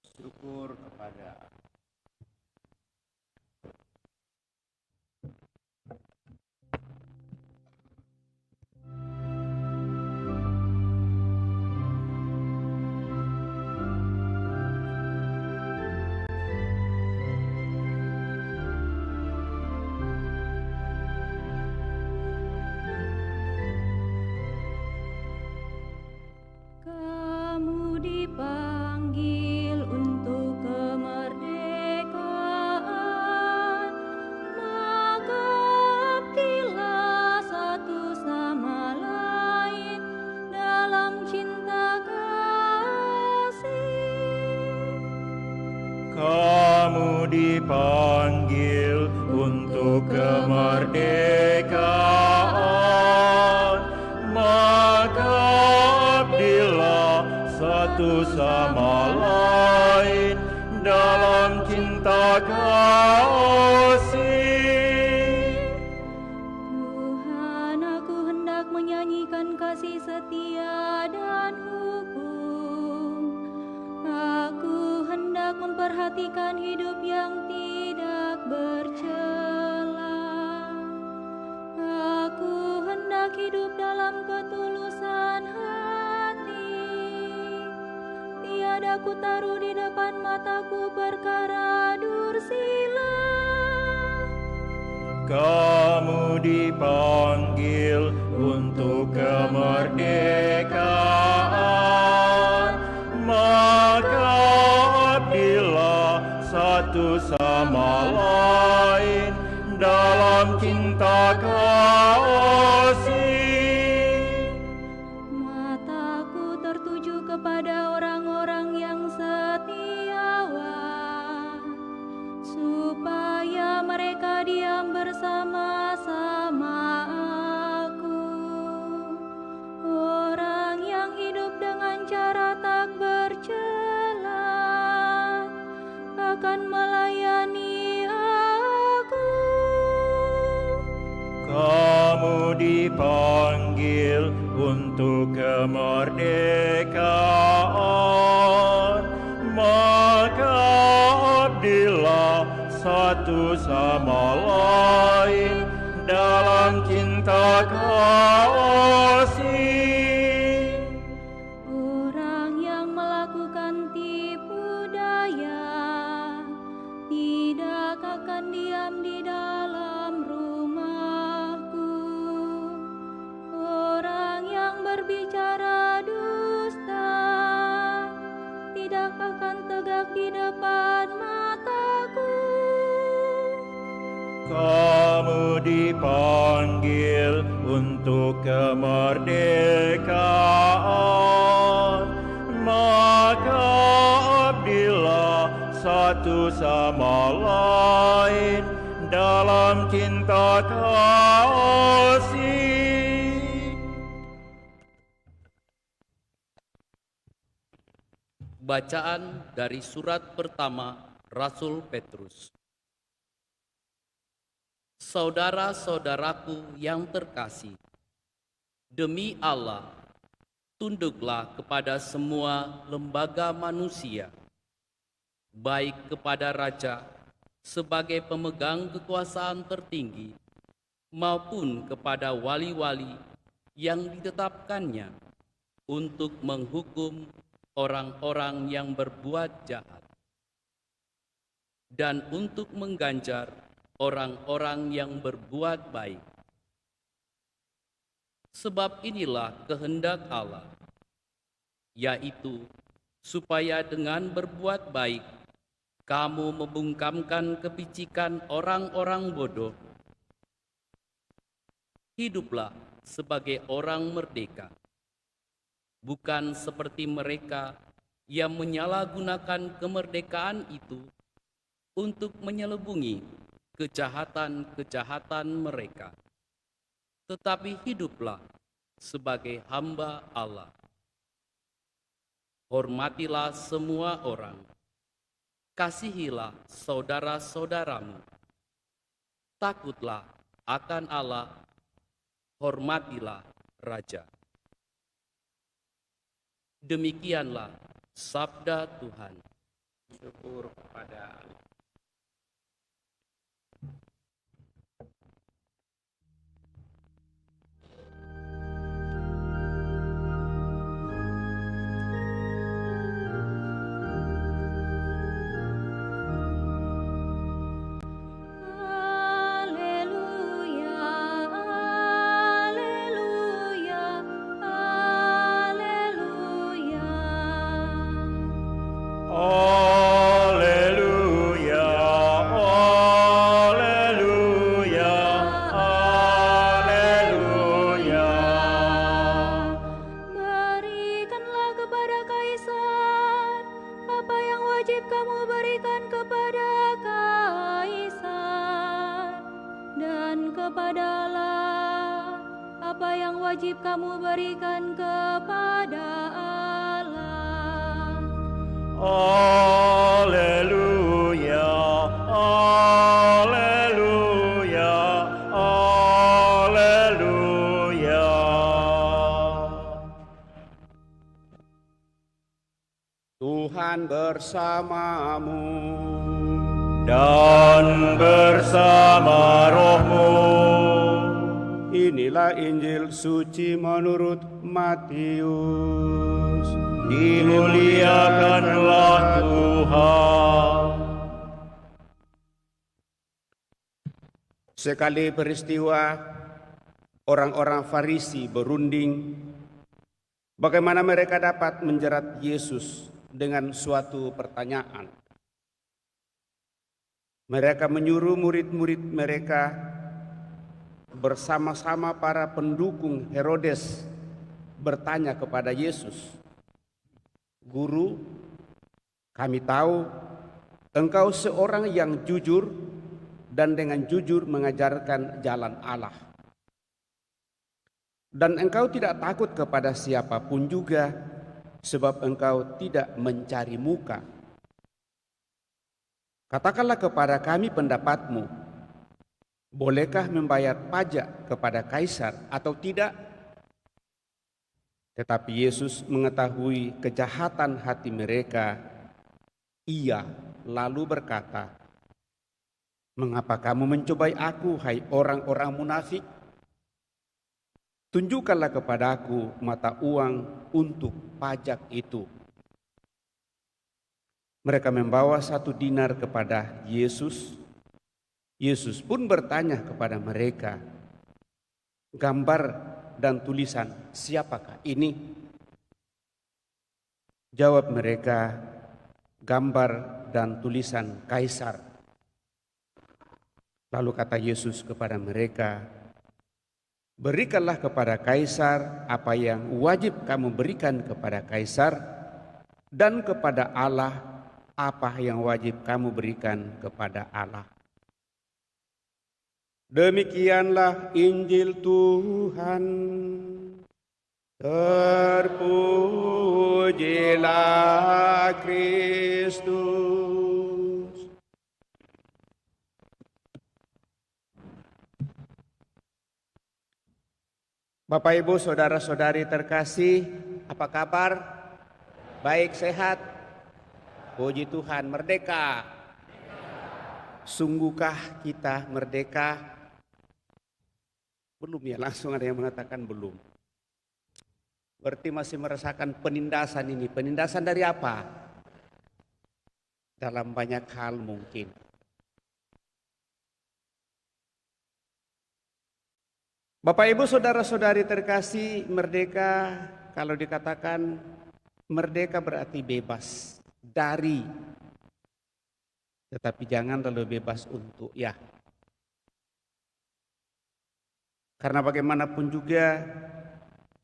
Syukur kepada Kamu dipanggil untuk kemerdekaan, maka abdilah satu sama lain dalam cinta kasih. Kamu dipanggil untuk kemerdekaan, maka abdilah satu sama lain dalam cinta kasih. Tuhan, aku hendak menyanyikan kasih setia dan hukum. Aku hendak memperhatikan hidup yang tidak bercela. Aku hendak hidup dalam ketulusan hati. Tiada ku taruh di depan mataku perkara dursila. Kamu dipanggil untuk kemerdekaan, maka abdilah satu sama lain dalam cinta kasih. Mataku tertuju kepada orang-orang yang setiawan, supaya mereka diam bersama-sama aku. Orang yang hidup dengan cara tak bercela akan melayani aku. Kamu dipanggil untuk kemerdekaan, maka abdilah satu sama lain dalam cinta kasih. Orang yang melakukan tipu daya tidak akan diam di dalam rumahku. Orang yang berbicara dusta tidak akan tegak di depan mataku. Kamu dipanggil untuk kemerdekaan, maka abdilah satu sama lain dalam cinta kasih. Bacaan dari surat pertama Rasul Petrus. Saudara-saudaraku yang terkasih, demi Allah, tunduklah kepada semua lembaga manusia, baik kepada raja sebagai pemegang kekuasaan tertinggi, maupun kepada wali-wali yang ditetapkannya untuk menghukum orang-orang yang berbuat jahat dan untuk mengganjar orang-orang yang berbuat baik. Sebab inilah kehendak Allah, yaitu supaya dengan berbuat baik kamu membungkamkan kepicikan orang-orang bodoh. Hiduplah sebagai orang merdeka, bukan seperti mereka yang menyalahgunakan kemerdekaan itu untuk menyelubungi kejahatan-kejahatan mereka. Tetapi hiduplah sebagai hamba Allah. Hormatilah semua orang, kasihilah saudara-saudaramu, takutlah akan Allah, hormatilah Raja. Demikianlah sabda Tuhan. Syukur kepada Allah. Haleluya, haleluya, haleluya. Haleluya, haleluya, haleluya. Berikanlah kepada Kaisar apa yang wajib kamu berikan kepada Kaisar, dan kepada Allah apa yang wajib kamu berikan kepada Allah. Haleluya, haleluya, haleluya. Tuhan bersamamu. Dan bersama rohmu. Inilah Injil suci menurut Matius. Dimuliakanlah Tuhan. Sekali peristiwa, orang-orang Farisi berunding bagaimana mereka dapat menjerat Yesus dengan suatu pertanyaan. Mereka menyuruh murid-murid mereka bersama-sama para pendukung Herodes bertanya kepada Yesus, "Guru, kami tahu engkau seorang yang jujur dan dengan jujur mengajarkan jalan Allah. Dan engkau tidak takut kepada siapapun juga, sebab engkau tidak mencari muka. Katakanlah kepada kami pendapatmu, bolehkah membayar pajak kepada Kaisar atau tidak?" Tetapi Yesus mengetahui kejahatan hati mereka. Ia lalu berkata, "Mengapa kamu mencobai aku, hai orang-orang munafik? Tunjukkanlah kepadaku mata uang untuk pajak itu." Mereka membawa 1 dinar kepada Yesus. Yesus pun bertanya kepada mereka, "Gambar dan tulisan siapakah ini?" Jawab mereka, "Gambar dan tulisan Kaisar." Lalu kata Yesus kepada mereka, "Berikanlah kepada Kaisar apa yang wajib kamu berikan kepada Kaisar, dan kepada Allah apa yang wajib kamu berikan kepada Allah." Demikianlah Injil Tuhan. Terpujilah Kristus. Bapak, Ibu, saudara-saudari terkasih, apa kabar? Baik, sehat? Puji Tuhan, merdeka. Sungguhkah kita merdeka? Belum ya, langsung ada yang mengatakan belum. Berarti masih merasakan penindasan ini. Penindasan dari apa? Dalam banyak hal mungkin. Bapak Ibu saudara-saudari terkasih, merdeka kalau dikatakan merdeka berarti bebas dari, tetapi jangan terlalu bebas untuk ya. Karena bagaimanapun juga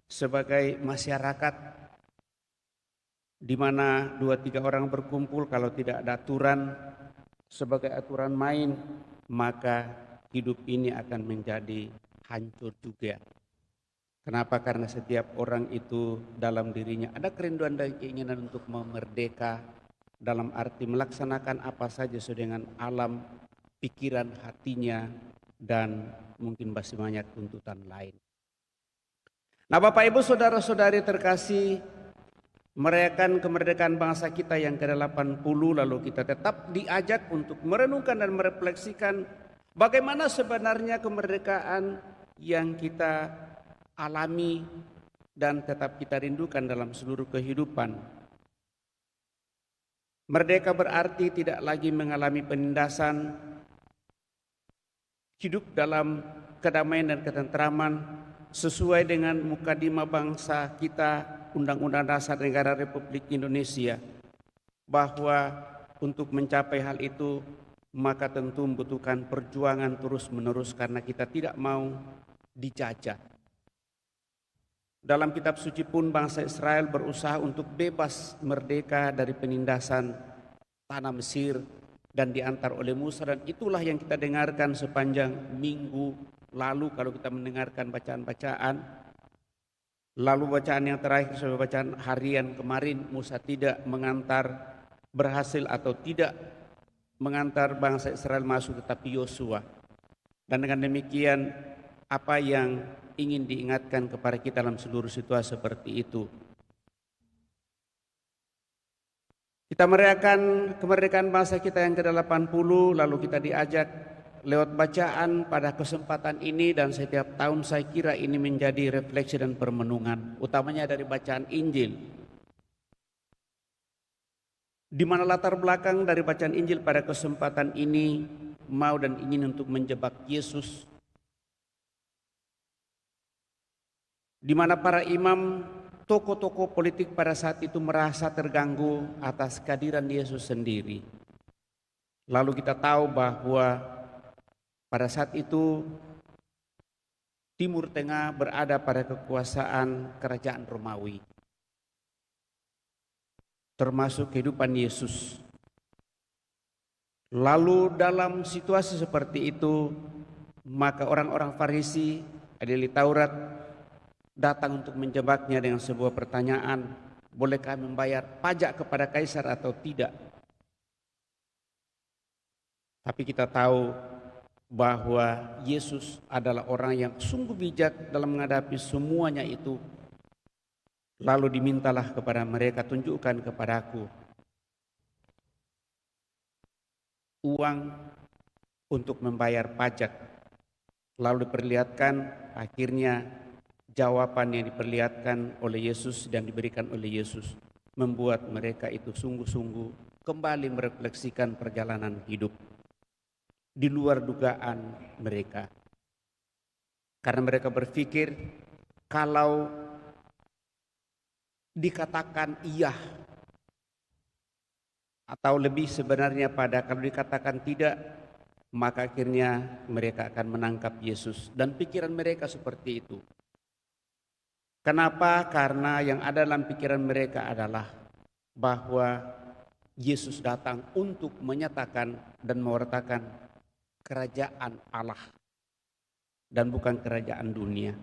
sebagai masyarakat di mana 2-3 orang berkumpul, kalau tidak ada aturan sebagai aturan main, maka hidup ini akan menjadi hancur juga. Kenapa? Karena setiap orang itu dalam dirinya ada kerinduan dan keinginan untuk memerdeka, dalam arti melaksanakan apa saja sesuai dengan alam, pikiran, hatinya, dan mungkin masih banyak tuntutan lain. Nah, Bapak Ibu saudara-saudari terkasih, merayakan kemerdekaan bangsa kita yang ke-80, lalu kita tetap diajak untuk merenungkan dan merefleksikan bagaimana sebenarnya kemerdekaan yang kita alami dan tetap kita rindukan dalam seluruh kehidupan. Merdeka berarti tidak lagi mengalami penindasan, hidup dalam kedamaian dan ketentraman sesuai dengan mukadimah bangsa kita, Undang-Undang Dasar Negara Republik Indonesia, bahwa untuk mencapai hal itu maka tentu membutuhkan perjuangan terus-menerus karena kita tidak mau dijajah. Dalam kitab suci pun bangsa Israel berusaha untuk bebas merdeka dari penindasan tanah Mesir dan diantar oleh Musa, dan itulah yang kita dengarkan sepanjang minggu lalu kalau kita mendengarkan bacaan-bacaan. Lalu bacaan yang terakhir sebagai bacaan harian kemarin, Musa tidak mengantar berhasil atau tidak mengantar bangsa Israel masuk, tetapi Yosua. Dan dengan demikian apa yang ingin diingatkan kepada kita dalam seluruh situasi seperti itu? Kita merayakan kemerdekaan bangsa kita yang ke-80, lalu kita diajak lewat bacaan pada kesempatan ini, dan setiap tahun saya kira ini menjadi refleksi dan permenungan, utamanya dari bacaan Injil. Di mana latar belakang dari bacaan Injil pada kesempatan ini mau dan ingin untuk menjebak Yesus, di mana para imam, tokoh-tokoh politik pada saat itu merasa terganggu atas kehadiran Yesus sendiri. Lalu kita tahu bahwa pada saat itu Timur Tengah berada pada kekuasaan kerajaan Romawi, termasuk kehidupan Yesus. Lalu dalam situasi seperti itu, maka orang-orang Farisi, ahli Taurat, datang untuk menjebaknya dengan sebuah pertanyaan, bolehkah membayar pajak kepada kaisar atau tidak? Tapi kita tahu bahwa Yesus adalah orang yang sungguh bijak dalam menghadapi semuanya itu. Lalu dimintalah kepada mereka, tunjukkan kepadaku uang untuk membayar pajak. Lalu diperlihatkan, akhirnya jawaban yang diperlihatkan oleh Yesus dan diberikan oleh Yesus membuat mereka itu sungguh-sungguh kembali merefleksikan perjalanan hidup di luar dugaan mereka. Karena mereka berpikir kalau dikatakan iya, atau lebih sebenarnya pada kalau dikatakan tidak, maka akhirnya mereka akan menangkap Yesus. Dan pikiran mereka seperti itu. Kenapa? Karena yang ada dalam pikiran mereka adalah bahwa Yesus datang untuk menyatakan dan mewartakan kerajaan Allah dan bukan kerajaan dunia.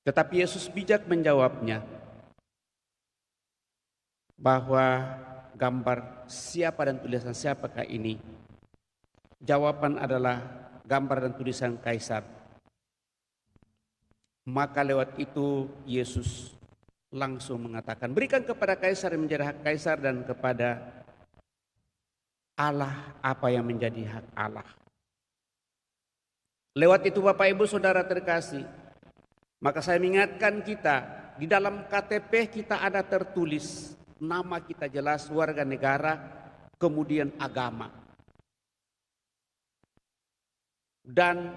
Tetapi Yesus bijak menjawabnya bahwa gambar siapa dan tulisan siapakah ini? Jawaban adalah gambar dan tulisan kaisar. Maka lewat itu Yesus langsung mengatakan, berikan kepada kaisar yang menjadi hak kaisar dan kepada Allah apa yang menjadi hak Allah. Lewat itu Bapak Ibu Saudara terkasih, maka saya mengingatkan kita, di dalam KTP kita ada tertulis nama kita jelas, warga negara, kemudian agama. Dan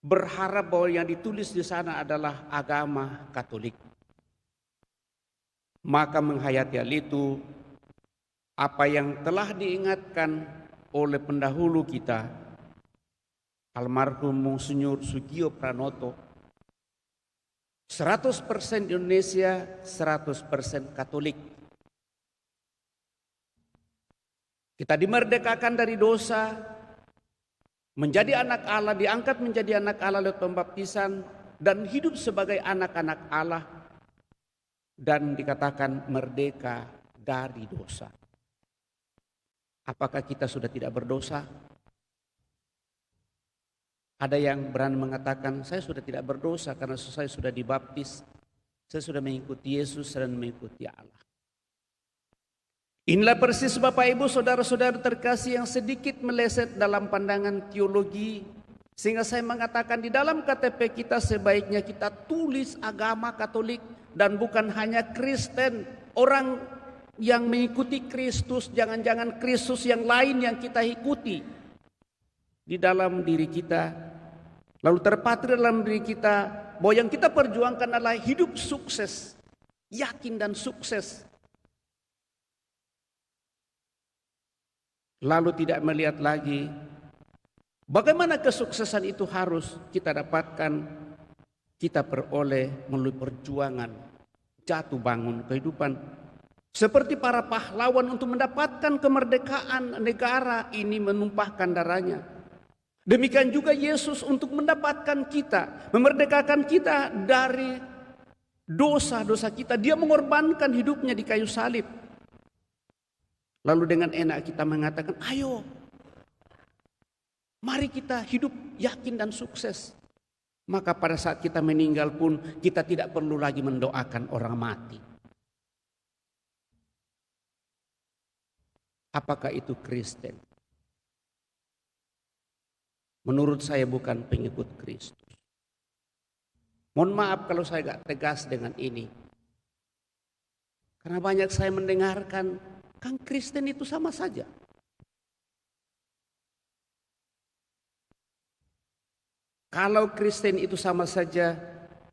berharap bahwa yang ditulis di sana adalah agama Katolik. Maka menghayati hal itu, apa yang telah diingatkan oleh pendahulu kita, almarhum Monsinyur Sugio Pranoto, 100% Indonesia, 100% Katolik. Kita dimerdekakan dari dosa, menjadi anak Allah, diangkat menjadi anak Allah lewat pembaptisan, dan hidup sebagai anak-anak Allah, dan dikatakan merdeka dari dosa. Apakah kita sudah tidak berdosa? Ada yang berani mengatakan, saya sudah tidak berdosa karena saya sudah dibaptis, saya sudah mengikuti Yesus dan mengikuti Allah. Inilah persis Bapak Ibu Saudara-saudara terkasih yang sedikit meleset dalam pandangan teologi, sehingga saya mengatakan di dalam KTP kita sebaiknya kita tulis agama Katolik dan bukan hanya Kristen. Orang yang mengikuti Kristus, jangan-jangan Kristus yang lain yang kita ikuti di dalam diri kita, lalu terpatri dalam diri kita bahwa yang kita perjuangkan adalah hidup sukses, yakin dan sukses. Lalu tidak melihat lagi bagaimana kesuksesan itu harus kita dapatkan, kita peroleh melalui perjuangan, jatuh bangun kehidupan. Seperti para pahlawan untuk mendapatkan kemerdekaan negara ini menumpahkan darahnya. Demikian juga Yesus untuk mendapatkan kita, memerdekakan kita dari dosa-dosa kita. Dia mengorbankan hidupnya di kayu salib. Lalu dengan enak kita mengatakan, ayo, mari kita hidup yakin dan sukses. Maka pada saat kita meninggal pun kita tidak perlu lagi mendoakan orang mati. Apakah itu Kristen? Menurut saya bukan pengikut Kristus. Mohon maaf kalau saya agak tegas dengan ini. Karena banyak saya mendengarkan, kan Kristen itu sama saja. Kalau Kristen itu sama saja,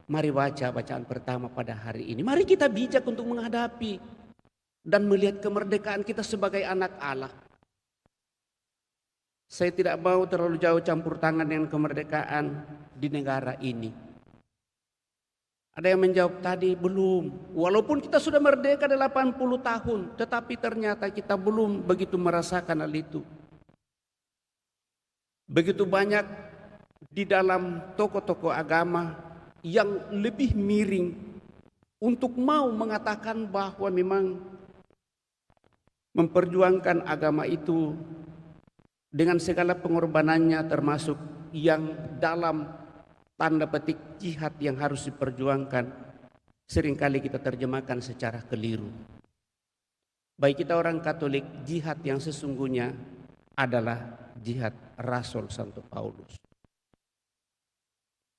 mari baca bacaan pertama pada hari ini. Mari kita bijak untuk menghadapi dan melihat kemerdekaan kita sebagai anak Allah. Saya tidak mau terlalu jauh campur tangan dengan kemerdekaan di negara ini. Ada yang menjawab tadi, belum. Walaupun kita sudah merdeka 80 tahun, tetapi ternyata kita belum begitu merasakan hal itu. Begitu banyak di dalam tokoh-tokoh agama yang lebih miring untuk mau mengatakan bahwa memang memperjuangkan agama itu dengan segala pengorbanannya, termasuk yang dalam tanda petik jihad yang harus diperjuangkan, seringkali kita terjemahkan secara keliru. Baik kita orang Katolik, jihad yang sesungguhnya adalah jihad Rasul Santo Paulus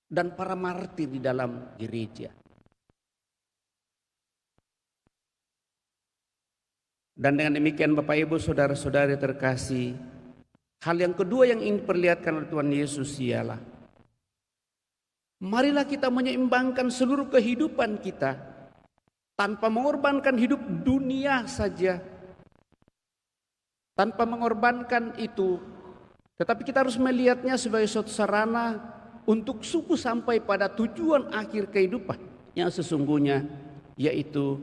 dan para martir di dalam gereja. Dan dengan demikian Bapak Ibu Saudara-saudari terkasih, hal yang kedua yang ingin diperlihatkan oleh Tuhan Yesus ialah marilah kita menyeimbangkan seluruh kehidupan kita tanpa mengorbankan hidup dunia saja. Tanpa mengorbankan itu, tetapi kita harus melihatnya sebagai suatu sarana untuk sungguh sampai pada tujuan akhir kehidupan yang sesungguhnya, yaitu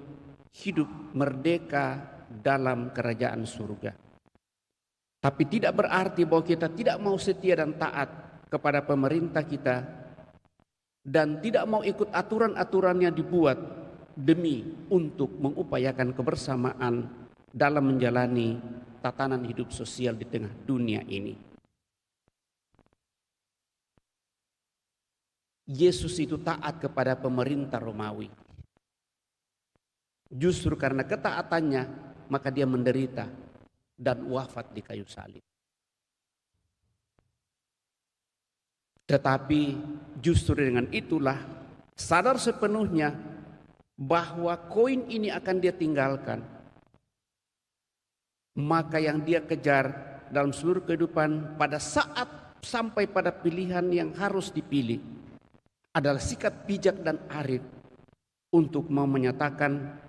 hidup merdeka dalam kerajaan surga. Tapi tidak berarti bahwa kita tidak mau setia dan taat kepada pemerintah kita dan tidak mau ikut aturan-aturan yang dibuat demi untuk mengupayakan kebersamaan dalam menjalani tatanan hidup sosial di tengah dunia ini. Yesus itu taat kepada pemerintah Romawi. Justru karena ketaatannya, maka dia menderita dan wafat di kayu salib. Tetapi justru dengan itulah sadar sepenuhnya bahwa koin ini akan dia tinggalkan. Maka yang dia kejar dalam seluruh kehidupan pada saat sampai pada pilihan yang harus dipilih adalah sikap bijak dan arif untuk mau menyatakan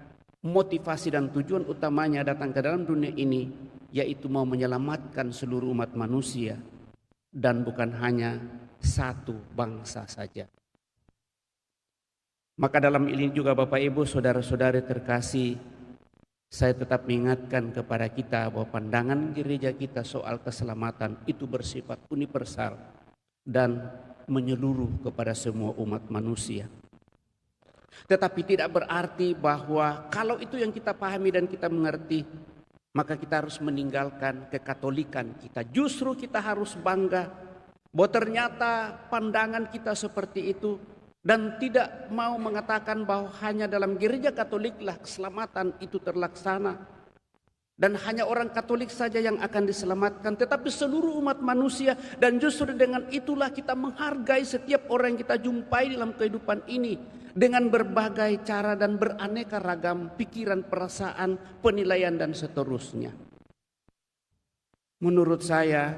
motivasi dan tujuan utamanya datang ke dalam dunia ini, yaitu mau menyelamatkan seluruh umat manusia dan bukan hanya satu bangsa saja. Maka dalam ini juga Bapak Ibu saudara-saudari terkasih, saya tetap mengingatkan kepada kita bahwa pandangan gereja kita soal keselamatan itu bersifat universal dan menyeluruh kepada semua umat manusia. Tetapi tidak berarti bahwa kalau itu yang kita pahami dan kita mengerti, maka kita harus meninggalkan kekatolikan kita. Justru kita harus bangga bahwa ternyata pandangan kita seperti itu, dan tidak mau mengatakan bahwa hanya dalam gereja Katoliklah keselamatan itu terlaksana dan hanya orang Katolik saja yang akan diselamatkan, tetapi seluruh umat manusia. Dan justru dengan itulah kita menghargai setiap orang yang kita jumpai dalam kehidupan ini dengan berbagai cara dan beraneka ragam pikiran, perasaan, penilaian dan seterusnya. Menurut saya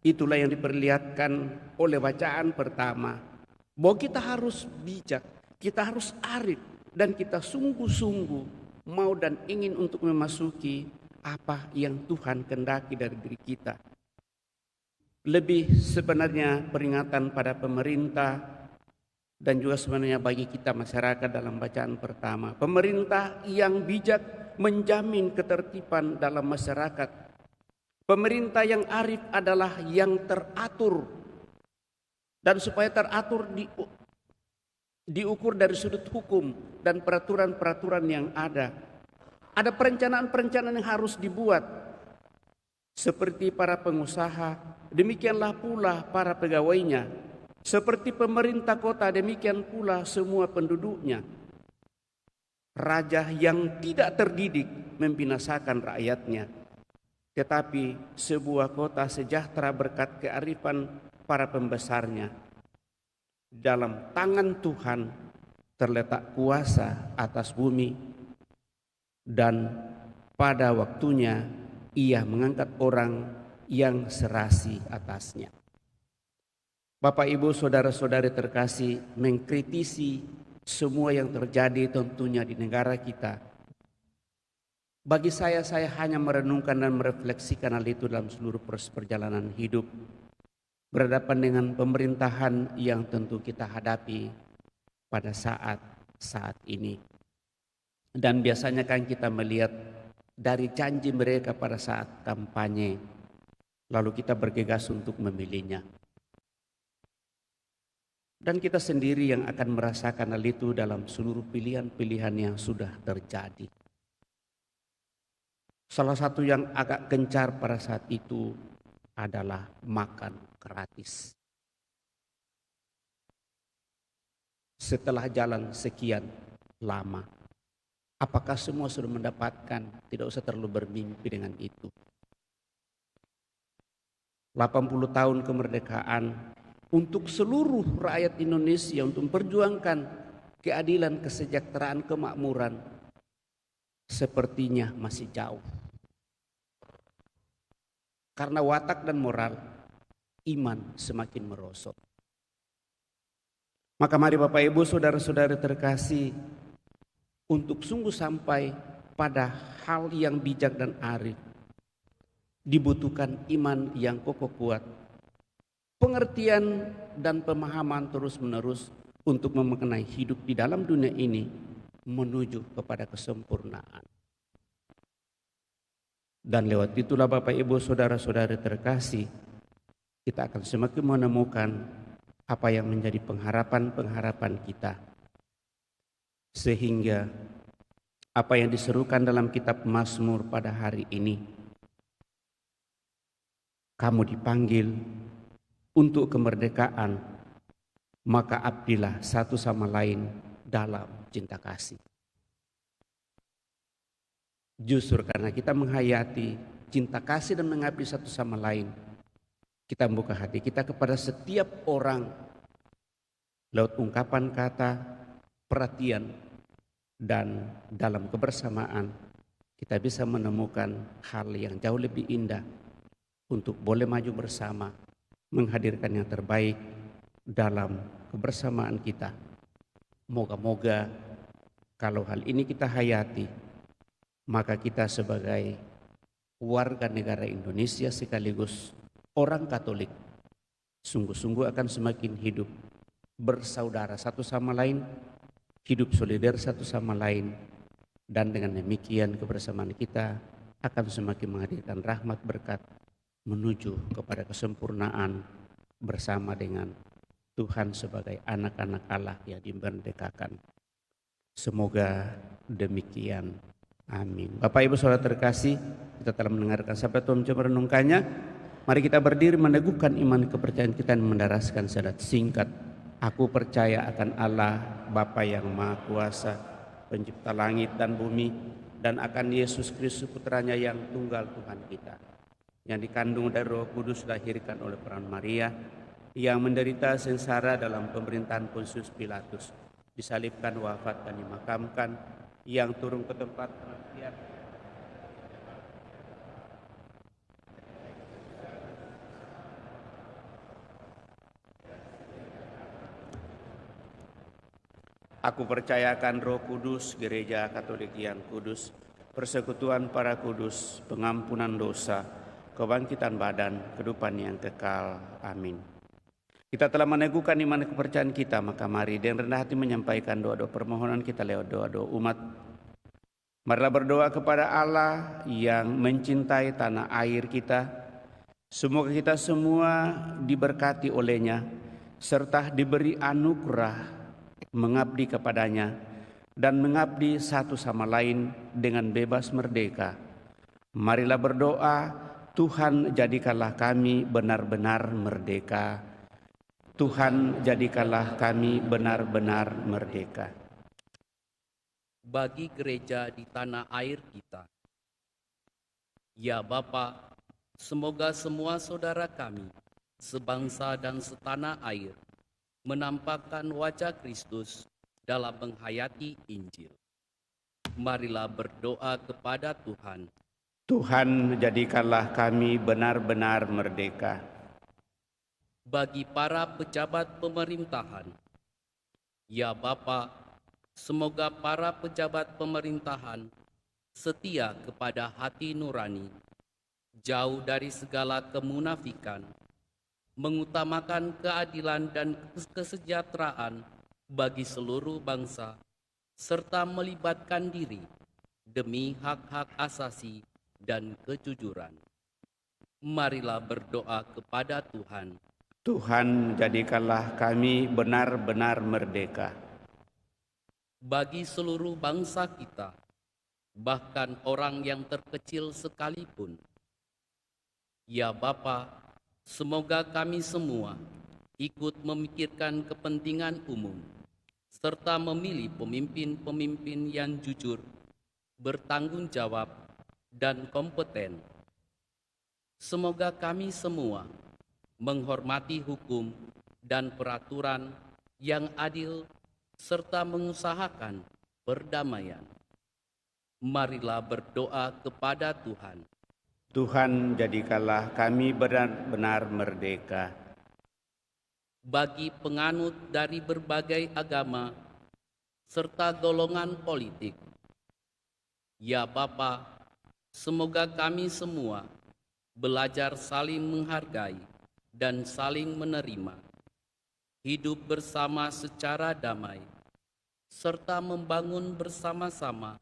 itulah yang diperlihatkan oleh bacaan pertama, bahwa kita harus bijak, kita harus arif, dan kita sungguh-sungguh mau dan ingin untuk memasuki apa yang Tuhan kehendaki dari diri kita. Lebih sebenarnya peringatan pada pemerintah dan juga sebenarnya bagi kita masyarakat dalam bacaan pertama. Pemerintah yang bijak menjamin ketertiban dalam masyarakat. Pemerintah yang arif adalah yang teratur. Dan supaya teratur diukur dari sudut hukum dan peraturan-peraturan yang ada. Ada perencanaan-perencanaan yang harus dibuat. Seperti para pengusaha, demikianlah pula para pegawainya. Seperti pemerintah kota, demikian pula semua penduduknya. Raja yang tidak terdidik membinasakan rakyatnya. Tetapi sebuah kota sejahtera berkat kearifan para pembesarnya. Dalam tangan Tuhan terletak kuasa atas bumi, dan pada waktunya Ia mengangkat orang yang serasi atasnya. Bapak Ibu saudara-saudari terkasih, mengkritisi semua yang terjadi tentunya di negara kita. Bagi saya hanya merenungkan dan merefleksikan hal itu dalam seluruh proses perjalanan hidup. Berhadapan dengan pemerintahan yang tentu kita hadapi pada saat ini. Dan biasanya kan kita melihat dari janji mereka pada saat kampanye, lalu kita bergegas untuk memilihnya. Dan kita sendiri yang akan merasakan hal itu dalam seluruh pilihan-pilihan yang sudah terjadi. Salah satu yang agak gencar pada saat itu adalah makan gratis. Setelah jalan sekian lama, apakah semua sudah mendapatkan? Tidak usah terlalu bermimpi dengan itu. 80 tahun kemerdekaan untuk seluruh rakyat Indonesia, untuk memperjuangkan keadilan, kesejahteraan, kemakmuran, sepertinya masih jauh. Karena watak dan moral, iman semakin merosot. Maka mari Bapak Ibu saudara-saudari terkasih, untuk sungguh sampai pada hal yang bijak dan arif, dibutuhkan iman yang kokoh kuat, pengertian dan pemahaman terus-menerus untuk memaknai hidup di dalam dunia ini menuju kepada kesempurnaan. Dan lewat itulah Bapak Ibu saudara-saudari terkasih, kita akan semakin menemukan apa yang menjadi pengharapan-pengharapan kita. Sehingga apa yang diserukan dalam kitab Mazmur pada hari ini, kamu dipanggil untuk kemerdekaan, maka abdilah satu sama lain dalam cinta kasih. Justru karena kita menghayati cinta kasih dan mengabdi satu sama lain, kita membuka hati kita kepada setiap orang lewat ungkapan kata, perhatian, dan dalam kebersamaan kita bisa menemukan hal yang jauh lebih indah untuk boleh maju bersama, menghadirkan yang terbaik dalam kebersamaan kita. Moga-moga kalau hal ini kita hayati, maka kita sebagai warga negara Indonesia sekaligus orang Katolik sungguh-sungguh akan semakin hidup bersaudara satu sama lain, hidup solidar satu sama lain, dan dengan demikian kebersamaan kita akan semakin menghadirkan rahmat berkat menuju kepada kesempurnaan bersama dengan Tuhan sebagai anak-anak Allah yang dimerdekakan. Semoga demikian. Amin. Bapak Ibu Saudara terkasih, kita telah mendengarkan sabda Tuhan mencoba merenungkannya. Mari kita berdiri meneguhkan iman kepercayaan kita dan mendaraskan syahadat singkat. Aku percaya akan Allah Bapa yang Maha Kuasa, pencipta langit dan bumi, dan akan Yesus Kristus putranya yang tunggal Tuhan kita, yang dikandung dari Roh Kudus, dilahirkan oleh peran Maria, yang menderita sengsara dalam pemerintahan Pontius Pilatus, disalibkan, wafat, dan dimakamkan, yang turun ke tempat kematian, aku percayakan Roh Kudus, Gereja Katolik yang kudus, persekutuan para kudus, pengampunan dosa, kebangkitan badan, kehidupan yang kekal. Amin. Kita telah meneguhkan iman kepercayaan kita, maka mari dengan rendah hati menyampaikan doa-doa permohonan kita lewat doa-doa umat. Marilah berdoa kepada Allah yang mencintai tanah air kita. Semoga kita semua diberkati olehnya, serta diberi anugerah mengabdi kepadanya dan mengabdi satu sama lain dengan bebas merdeka. Marilah berdoa, Tuhan jadikanlah kami benar-benar merdeka. Tuhan jadikanlah kami benar-benar merdeka. Bagi gereja di tanah air kita, ya Bapa, semoga semua saudara kami sebangsa dan setanah air menampakkan wajah Kristus dalam menghayati Injil. Marilah berdoa kepada Tuhan. Tuhan jadikanlah kami benar-benar merdeka. Bagi para pejabat pemerintahan, ya Bapa, semoga para pejabat pemerintahan setia kepada hati nurani, jauh dari segala kemunafikan, mengutamakan keadilan dan kesejahteraan bagi seluruh bangsa, serta melibatkan diri demi hak-hak asasi dan kejujuran. Marilah berdoa kepada Tuhan. Tuhan jadikanlah kami benar-benar merdeka. Bagi seluruh bangsa kita, bahkan orang yang terkecil sekalipun, ya Bapa, semoga kami semua ikut memikirkan kepentingan umum, serta memilih pemimpin-pemimpin yang jujur, bertanggung jawab, dan kompeten. Semoga kami semua menghormati hukum dan peraturan yang adil, serta mengusahakan perdamaian. Marilah berdoa kepada Tuhan. Tuhan jadikanlah kami benar-benar merdeka. Bagi penganut dari berbagai agama serta golongan politik, ya Bapa, semoga kami semua belajar saling menghargai dan saling menerima, hidup bersama secara damai, serta membangun bersama-sama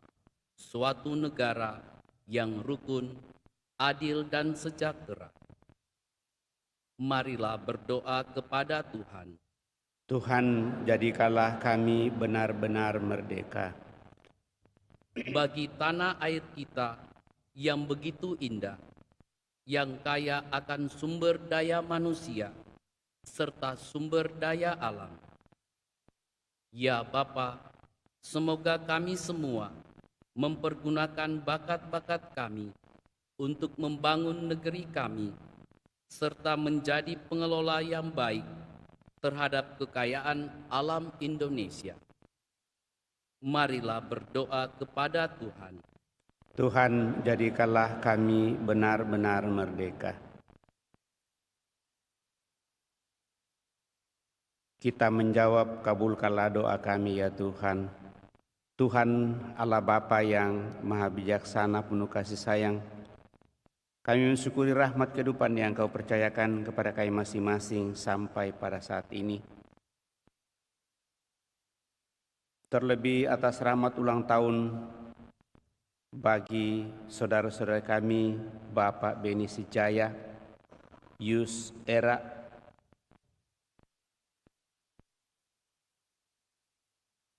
suatu negara yang rukun, adil, dan sejahtera. Marilah berdoa kepada Tuhan. Tuhan jadikanlah kami benar-benar merdeka. Bagi tanah air kita yang begitu indah, yang kaya akan sumber daya manusia serta sumber daya alam, Ya Bapa, semoga kami semua mempergunakan bakat-bakat kami untuk membangun negeri kami, serta menjadi pengelola yang baik terhadap kekayaan alam Indonesia. Marilah berdoa kepada Tuhan. Tuhan, jadikanlah kami benar-benar merdeka. Kita menjawab, kabulkanlah doa kami ya Tuhan. Tuhan Allah Bapa yang maha bijaksana penuh kasih sayang, kami mensyukuri rahmat kehidupan yang Kau percayakan kepada kami masing-masing sampai pada saat ini. Terlebih atas rahmat ulang tahun bagi saudara-saudara kami, Bapak Beni Sijaya, Yus Era,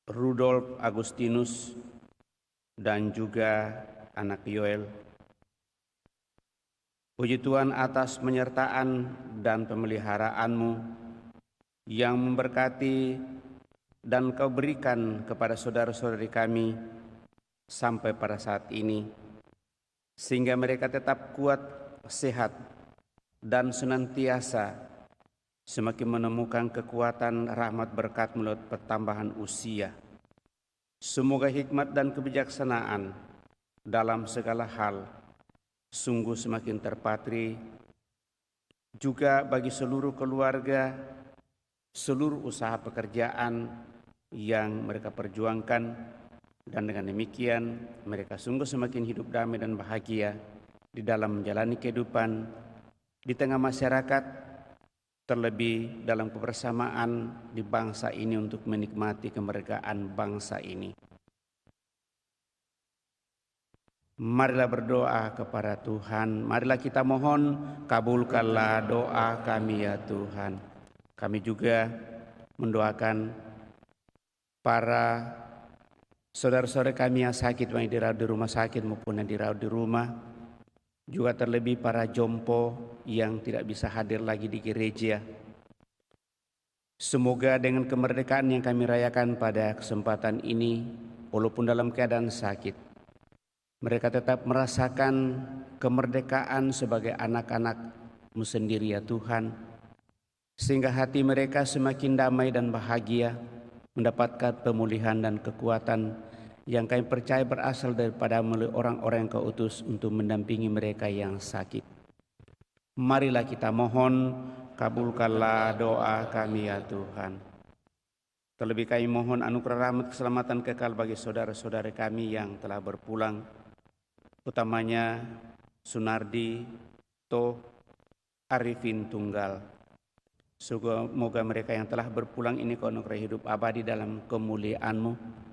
Rudolf Agustinus, dan juga anak Yoel. Puji Tuhan atas penyertaan dan pemeliharaan-Mu yang memberkati dan Kau berikan kepada saudara-saudari kami sampai pada saat ini, sehingga mereka tetap kuat, sehat, dan senantiasa semakin menemukan kekuatan rahmat berkat melalui pertambahan usia. Semoga hikmat dan kebijaksanaan dalam segala hal sungguh semakin terpatri juga bagi seluruh keluarga, seluruh usaha pekerjaan yang mereka perjuangkan, dan dengan demikian mereka sungguh semakin hidup damai dan bahagia di dalam menjalani kehidupan di tengah masyarakat, terlebih dalam kebersamaan di bangsa ini untuk menikmati kemerdekaan bangsa ini. Marilah berdoa kepada Tuhan. Marilah kita mohon, kabulkanlah doa kami ya Tuhan. Kami juga mendoakan para saudara-saudara kami yang sakit, yang dirawat di rumah sakit maupun yang dirawat di rumah, juga terlebih para jompo yang tidak bisa hadir lagi di gereja. Semoga dengan kemerdekaan yang kami rayakan pada kesempatan ini, walaupun dalam keadaan sakit, mereka tetap merasakan kemerdekaan sebagai anak-anak-Mu sendiri ya Tuhan, sehingga hati mereka semakin damai dan bahagia, mendapatkan pemulihan dan kekuatan yang kami percaya berasal daripada melalui orang-orang yang Kau utus untuk mendampingi mereka yang sakit. Marilah kita mohon, kabulkanlah doa kami ya Tuhan. Terlebih kami mohon anugerah rahmat keselamatan kekal bagi saudara-saudara kami yang telah berpulang, utamanya Sunardi, Toh, Arifin Tunggal. Semoga mereka yang telah berpulang ini Kau anugerah hidup abadi dalam kemuliaan-Mu.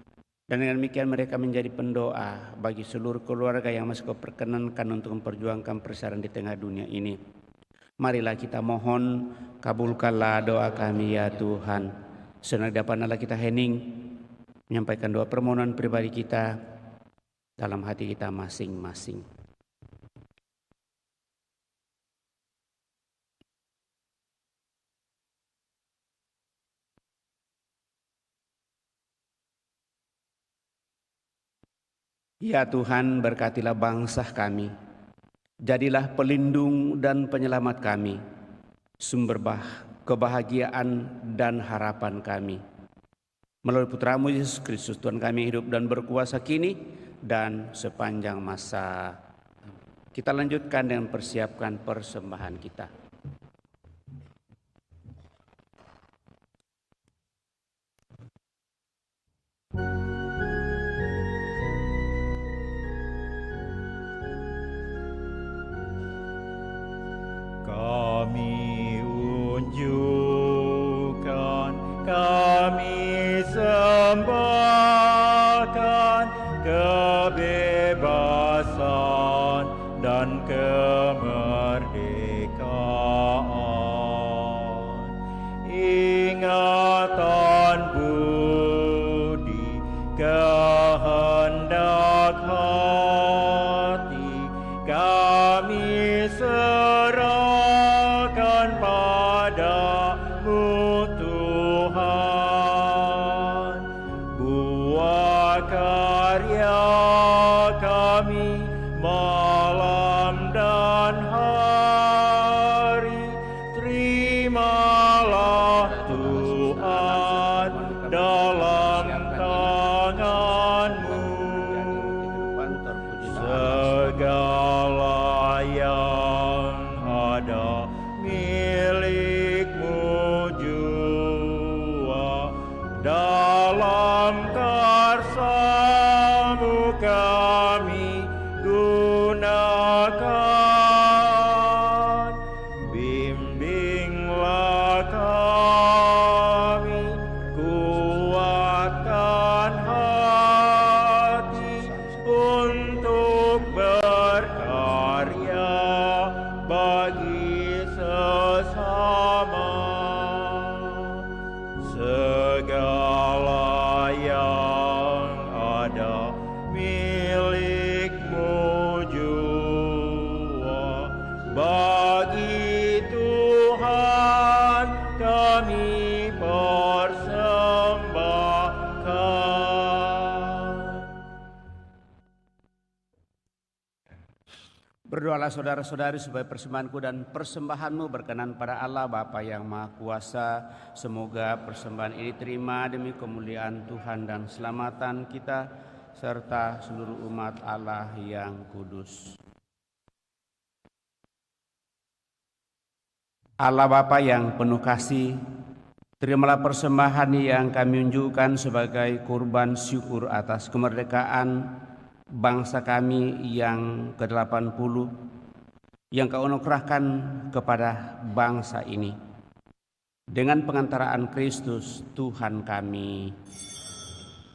Dan dengan demikian mereka menjadi pendoa bagi seluruh keluarga yang masih Kau perkenankan untuk memperjuangkan persaudaraan di tengah dunia ini. Marilah kita mohon, kabulkanlah doa kami ya Tuhan. Senang dapat kita hening menyampaikan doa permohonan pribadi kita dalam hati kita masing-masing. Ya Tuhan, berkatilah bangsa kami, jadilah pelindung dan penyelamat kami, sumber kebahagiaan dan harapan kami. Melalui Putra-Mu Yesus Kristus, Tuhan kami hidup dan berkuasa kini dan sepanjang masa. Kita lanjutkan dengan persiapkan persembahan kita. Kami unjukkan, kami sembahkan kebebasan dan kemerdekaan. Ingatan budi, kehendak hati, kami serahkan padamu Tuhan. hari. Terimalah Tuhan dalam tangan-Mu segala yang ada milik-Mu jua. Dalam karsa-Mu kami gunakan. Bimbinglah kami, kuatkan hati untuk berkarya bagi sesama. Segala yang ada milik-Mu jua. Bagi Tuhan kami persembahkan. Berdoalah saudara-saudari supaya persembahanku dan persembahanmu berkenan pada Allah Bapa yang Maha Kuasa. Semoga persembahan ini terima demi kemuliaan Tuhan dan keselamatan kita serta seluruh umat Allah yang kudus. Allah Bapa yang penuh kasih, terimalah persembahan yang kami unjukkan sebagai kurban syukur atas kemerdekaan bangsa kami yang ke-80 yang Kau anugerahkan kepada bangsa ini. Dengan pengantaraan Kristus Tuhan kami.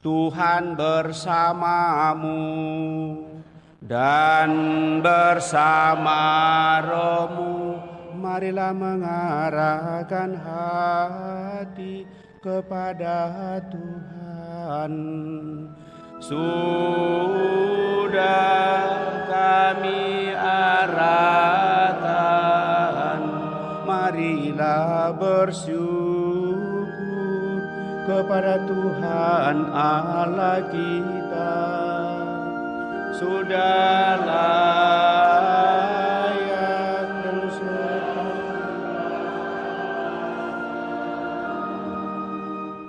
Tuhan bersamamu dan bersama rohmu. Marilah mengarahkan hati kepada Tuhan. Sudah kami arahkan, marilah bersyukur kepada Tuhan Allah kita. Sudah layak dan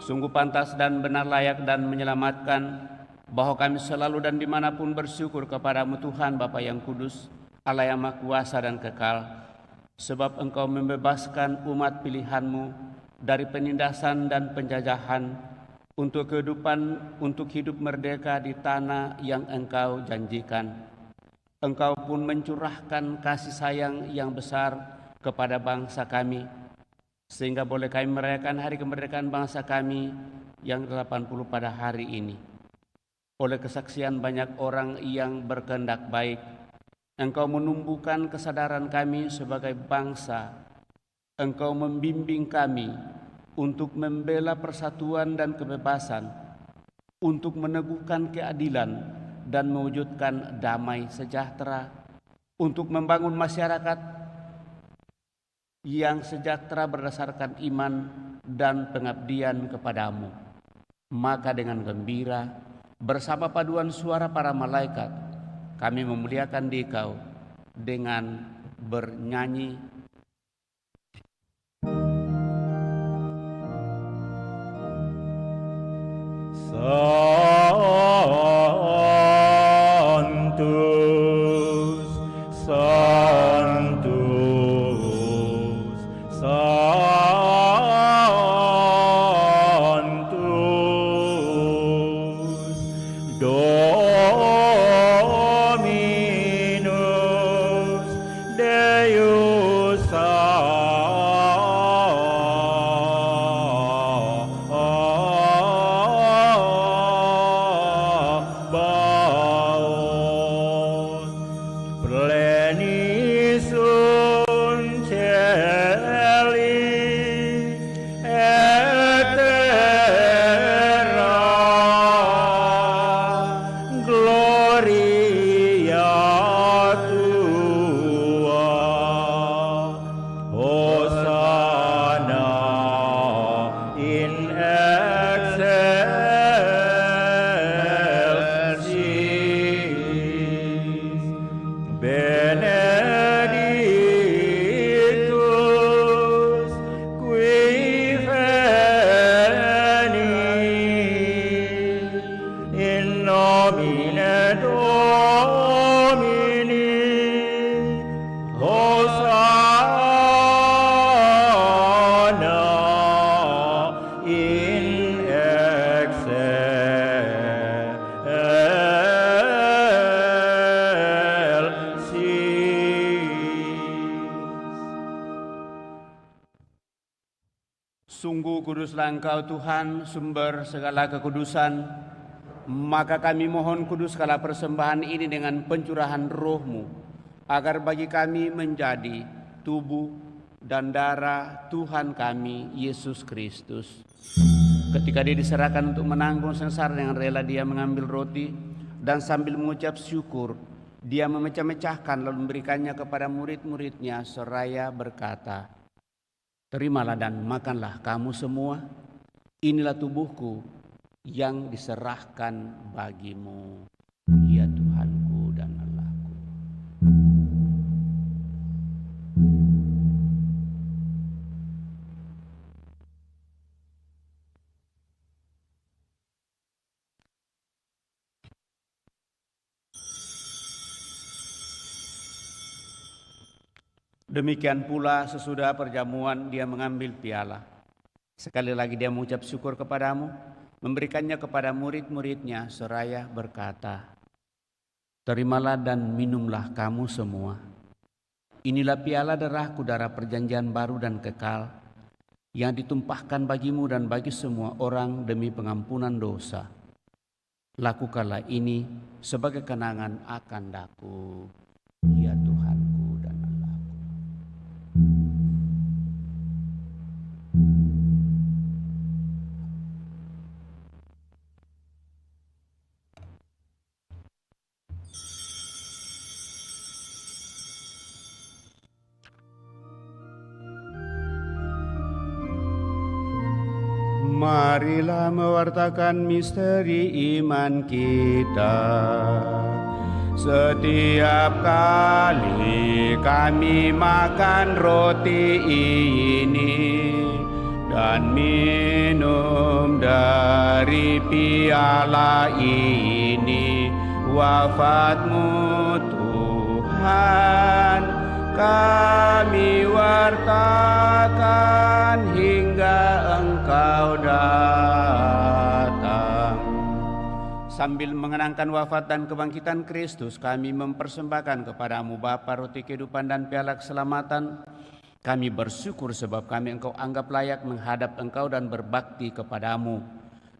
sungguh pantas dan benar layak dan menyelamatkan bahwa kami selalu dan dimanapun bersyukur kepadamu Tuhan Bapa yang kudus, Allah yang Maha Kuasa dan kekal, sebab Engkau membebaskan umat pilihan-Mu dari penindasan dan penjajahan untuk kehidupan, untuk hidup merdeka di tanah yang Engkau janjikan. Engkau pun mencurahkan kasih sayang yang besar kepada bangsa kami, sehingga boleh kami merayakan hari kemerdekaan bangsa kami yang 80 pada hari ini. Oleh kesaksian banyak orang yang berkehendak baik, Engkau menumbuhkan kesadaran kami sebagai bangsa. Engkau membimbing kami untuk membela persatuan dan kebebasan, untuk meneguhkan keadilan dan mewujudkan damai sejahtera, untuk membangun masyarakat yang sejahtera berdasarkan iman dan pengabdian kepadamu. Maka dengan gembira, bersama paduan suara para malaikat, kami memuliakan Dikau dengan bernyanyi. Sanctus, Sanctus, Sanctus, Dominus Deus Sabaoth, pleni sunt caeli et terra, gloria tua, Sungguh kuduslah Engkau Tuhan, sumber segala kekudusan. Maka kami mohon kuduskanlah persembahan ini dengan pencurahan roh-Mu, agar bagi kami menjadi tubuh dan darah Tuhan kami, Yesus Kristus. Ketika Dia diserahkan untuk menanggung sengsara, dengan rela Dia mengambil roti dan sambil mengucap syukur, Dia memecah-mecahkan lalu memberikannya kepada murid-muridnya seraya berkata, "Terimalah dan makanlah kamu semua, inilah tubuhku yang diserahkan bagimu, ya Tuhanku dan Allahku." Demikian pula sesudah perjamuan Dia mengambil piala. Sekali lagi Dia mengucap syukur kepadamu, memberikannya kepada murid-muridnya seraya berkata, "Terimalah dan minumlah kamu semua. Inilah piala darahku, darah perjanjian baru dan kekal, yang ditumpahkan bagimu dan bagi semua orang demi pengampunan dosa. Lakukanlah ini sebagai kenangan akan Aku, ya Tuhanku dan Allahku." Marilah mewartakan misteri iman kita. Setiap kali kami makan roti ini dan minum dari piala ini, wafat-Mu Tuhan kami wartakan hingga Engkau datang. Sambil mengenangkan wafat dan kebangkitan Kristus, kami mempersembahkan kepada-Mu Bapa roti kehidupan dan piala keselamatan. Kami bersyukur sebab kami Engkau anggap layak menghadap Engkau dan berbakti kepada-Mu.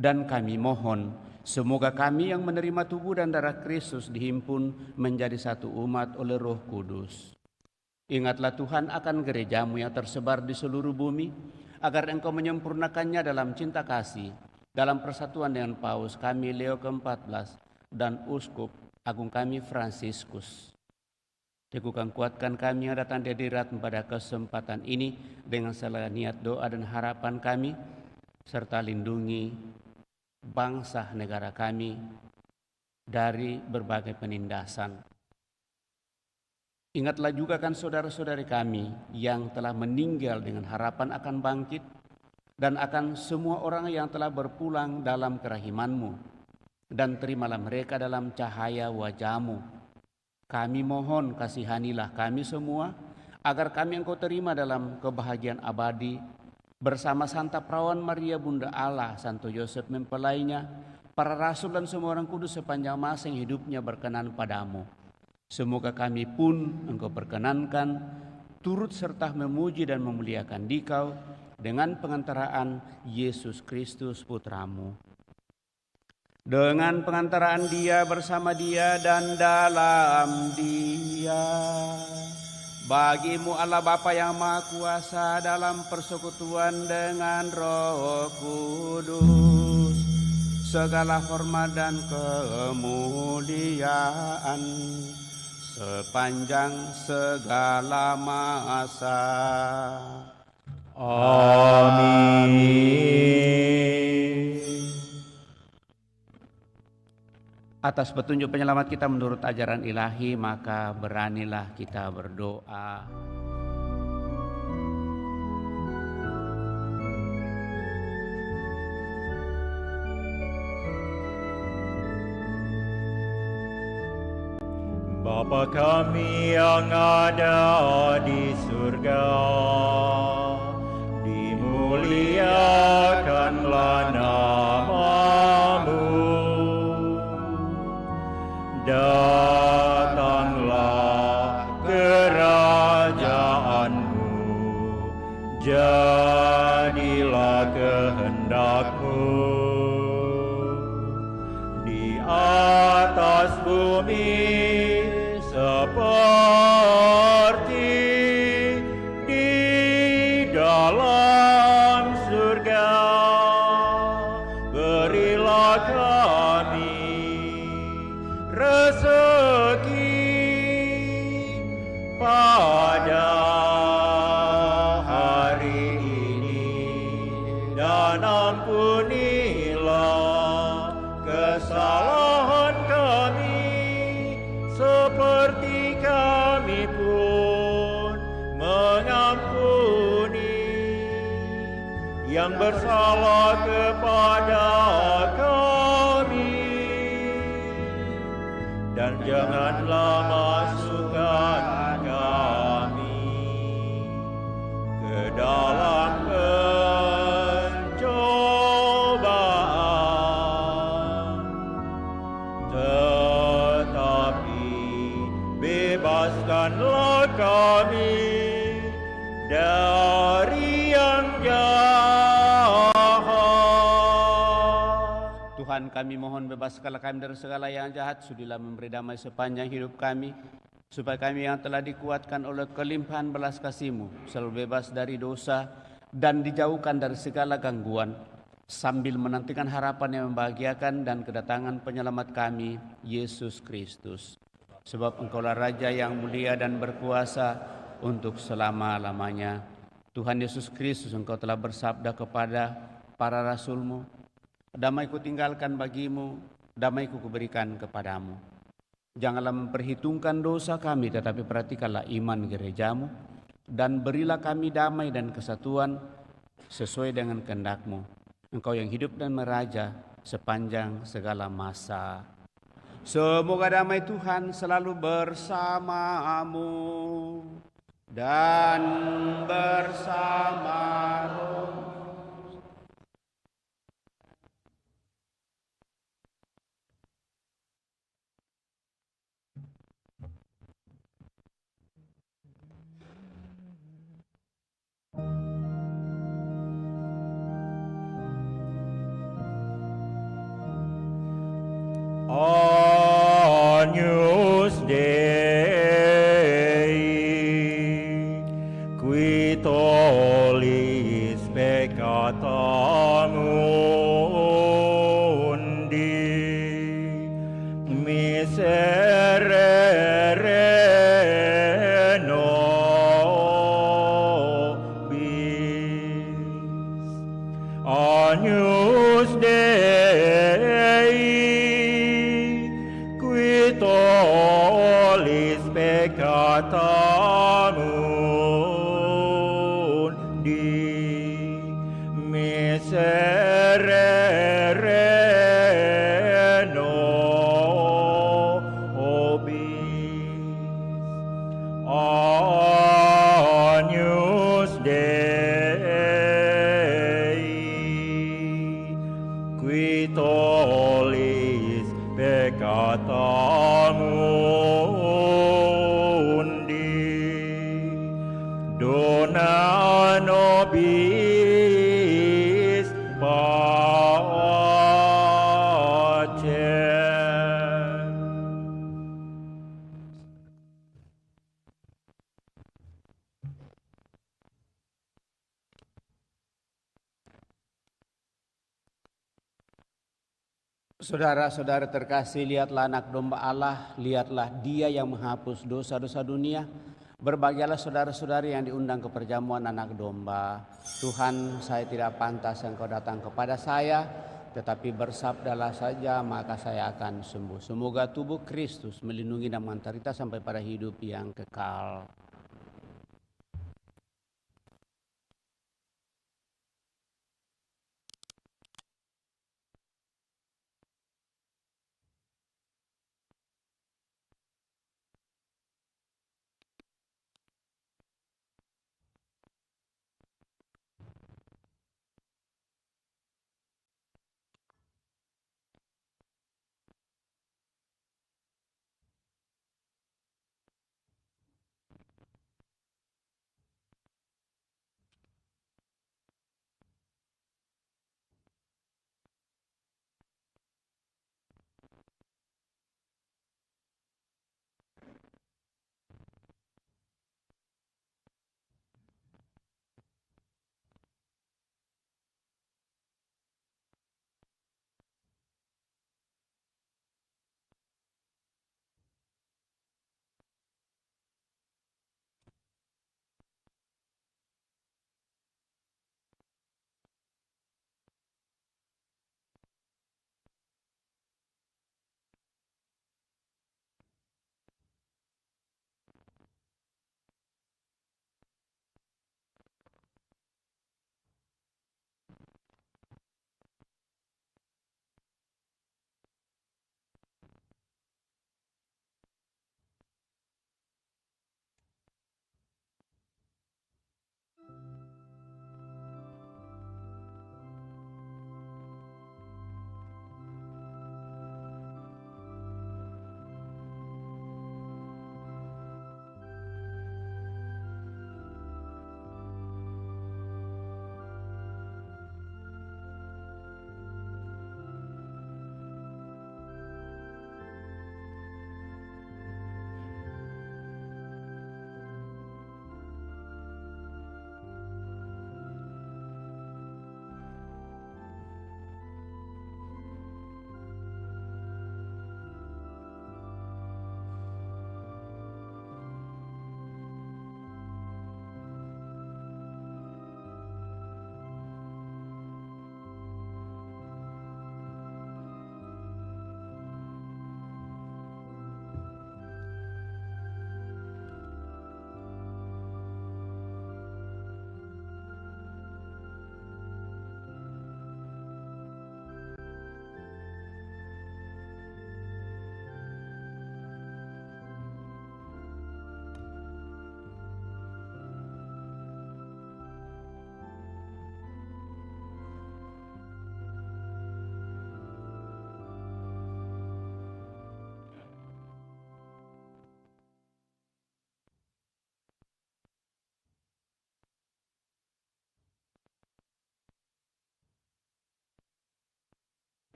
Dan kami mohon, semoga kami yang menerima tubuh dan darah Kristus dihimpun menjadi satu umat oleh Roh Kudus. Ingatlah Tuhan akan gereja-Mu yang tersebar di seluruh bumi, agar Engkau menyempurnakannya dalam cinta kasih, dalam persatuan dengan Paus kami Leo ke-14 dan Uskup Agung kami Fransiskus. Teguhkan kuatkan kami yang datang di hadirat pada kesempatan ini dengan segala niat doa dan harapan kami, serta lindungi bangsa negara kami dari berbagai penindasan. Ingatlah juga kan saudara-saudari kami yang telah meninggal dengan harapan akan bangkit, dan akan semua orang yang telah berpulang dalam kerahiman-Mu, dan terimalah mereka dalam cahaya wajah-Mu. Kami mohon kasihanilah kami semua, agar kami Engkau terima dalam kebahagiaan abadi, bersama Santa Perawan Maria Bunda Allah, Santo Yosef mempelainya, para rasul dan semua orang kudus sepanjang masa yang hidupnya berkenan padamu. Semoga kami pun Engkau perkenankan turut serta memuji dan memuliakan Dikau dengan pengantaraan Yesus Kristus Putra-Mu. Dengan pengantaraan Dia, bersama Dia, dan dalam Dia, bagi-Mu Allah Bapa yang Maha Kuasa dalam persekutuan dengan Roh Kudus, segala hormat dan kemuliaan sepanjang segala masa. Amin. Atas petunjuk penyelamat kita menurut ajaran ilahi, maka beranilah kita berdoa. Bapa kami yang ada di surga, dimuliakanlah nama-Mu, datanglah kerajaan-Mu, jadilah jadilah kehendak-Mu di atas bumi seperti di dalam surga. Berilah kami rezeki pada hari ini, dan ampunilah kesalahan kami seperti kami pun mengampuni yang bersalah kepada kami, dan janganlah masukkan kami ke dalam pencobaan, tetapi bebaskanlah kami dari yang jahat. Tuhan, kami mohon bebaskanlah kami dari segala yang jahat, sudilah memberi damai sepanjang hidup kami, supaya kami yang telah dikuatkan oleh kelimpahan belas kasih-Mu selalu bebas dari dosa dan dijauhkan dari segala gangguan, sambil menantikan harapan yang membahagiakan dan kedatangan penyelamat kami, Yesus Kristus. Sebab Engkaulah Raja yang mulia dan berkuasa untuk selama-lamanya. Tuhan Yesus Kristus, Engkau telah bersabda kepada para rasul-Mu, damai-Ku tinggalkan bagimu, damai-Ku kuberikan kepadamu. Janganlah memperhitungkan dosa kami, tetapi perhatikanlah iman gereja-Mu, dan berilah kami damai dan kesatuan sesuai dengan kehendak-Mu. Engkau yang hidup dan meraja sepanjang segala masa. Semoga damai Tuhan selalu bersamamu dan bersama roh. Agnus Dei, qui tollis peccata mundi, miserere nobis. Agnus Dei, qui tollis peccata mundi, miserere nobis. Agnus Dei, qui tollis peccata mundi, dona nobis pacem. Saudara-saudara terkasih, lihatlah anak domba Allah, lihatlah Dia yang menghapus dosa-dosa dunia. Berbahagialah saudara-saudari yang diundang ke perjamuan anak domba. Tuhan, saya tidak pantas Engkau datang kepada saya, tetapi bersabdalah saja maka saya akan sembuh. Semoga tubuh Kristus melindungi dan mengantar kita sampai pada hidup yang kekal.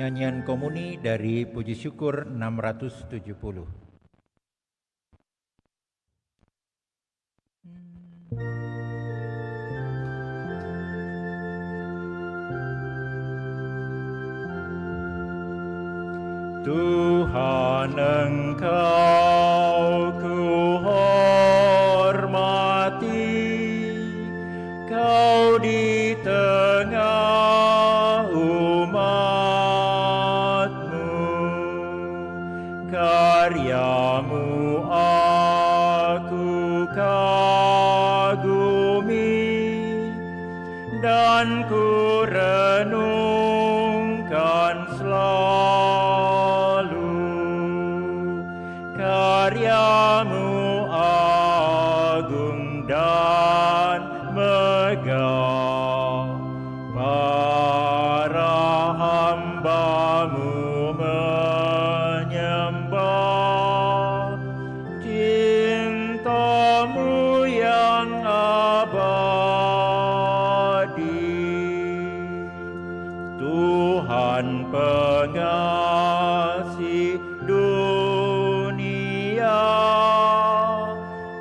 Nyanyian Komuni dari Puji Syukur 670. Tuhan, Engkau kuhormati, Kau di tengah umat-Mu, karyamu aku kagumi, dan ku renungkan selalu karyamu agung dan megah. Para hamba-Mu menyembah cinta-Mu yang abadi. Tuhan pengasih dunia,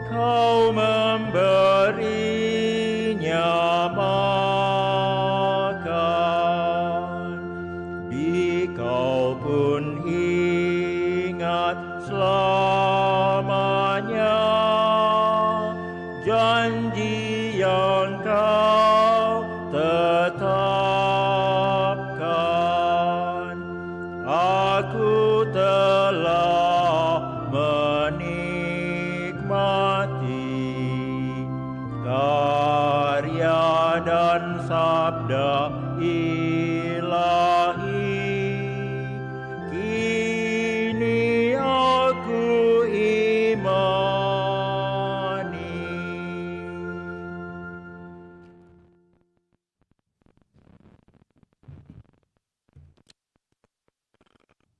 Kau memberinya makan. Dikau pun ingat selamanya janji yang Kau tetapkan. Aku telah menikmati karya dan sabda ilahi. Kini aku imani.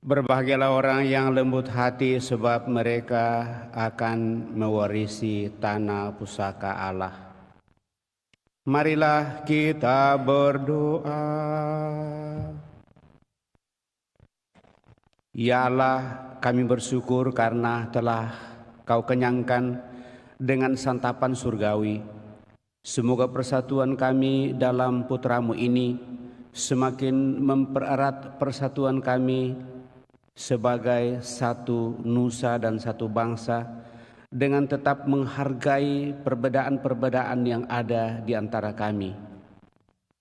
Berbahagialah orang yang lembut hati, sebab mereka akan mewarisi tanah pusaka Allah. Marilah kita berdoa. Ya Allah, kami bersyukur karena telah Kau kenyangkan dengan santapan surgawi. Semoga persatuan kami dalam Putra-Mu ini semakin mempererat persatuan kami sebagai satu nusa dan satu bangsa, dengan tetap menghargai perbedaan-perbedaan yang ada di antara kami.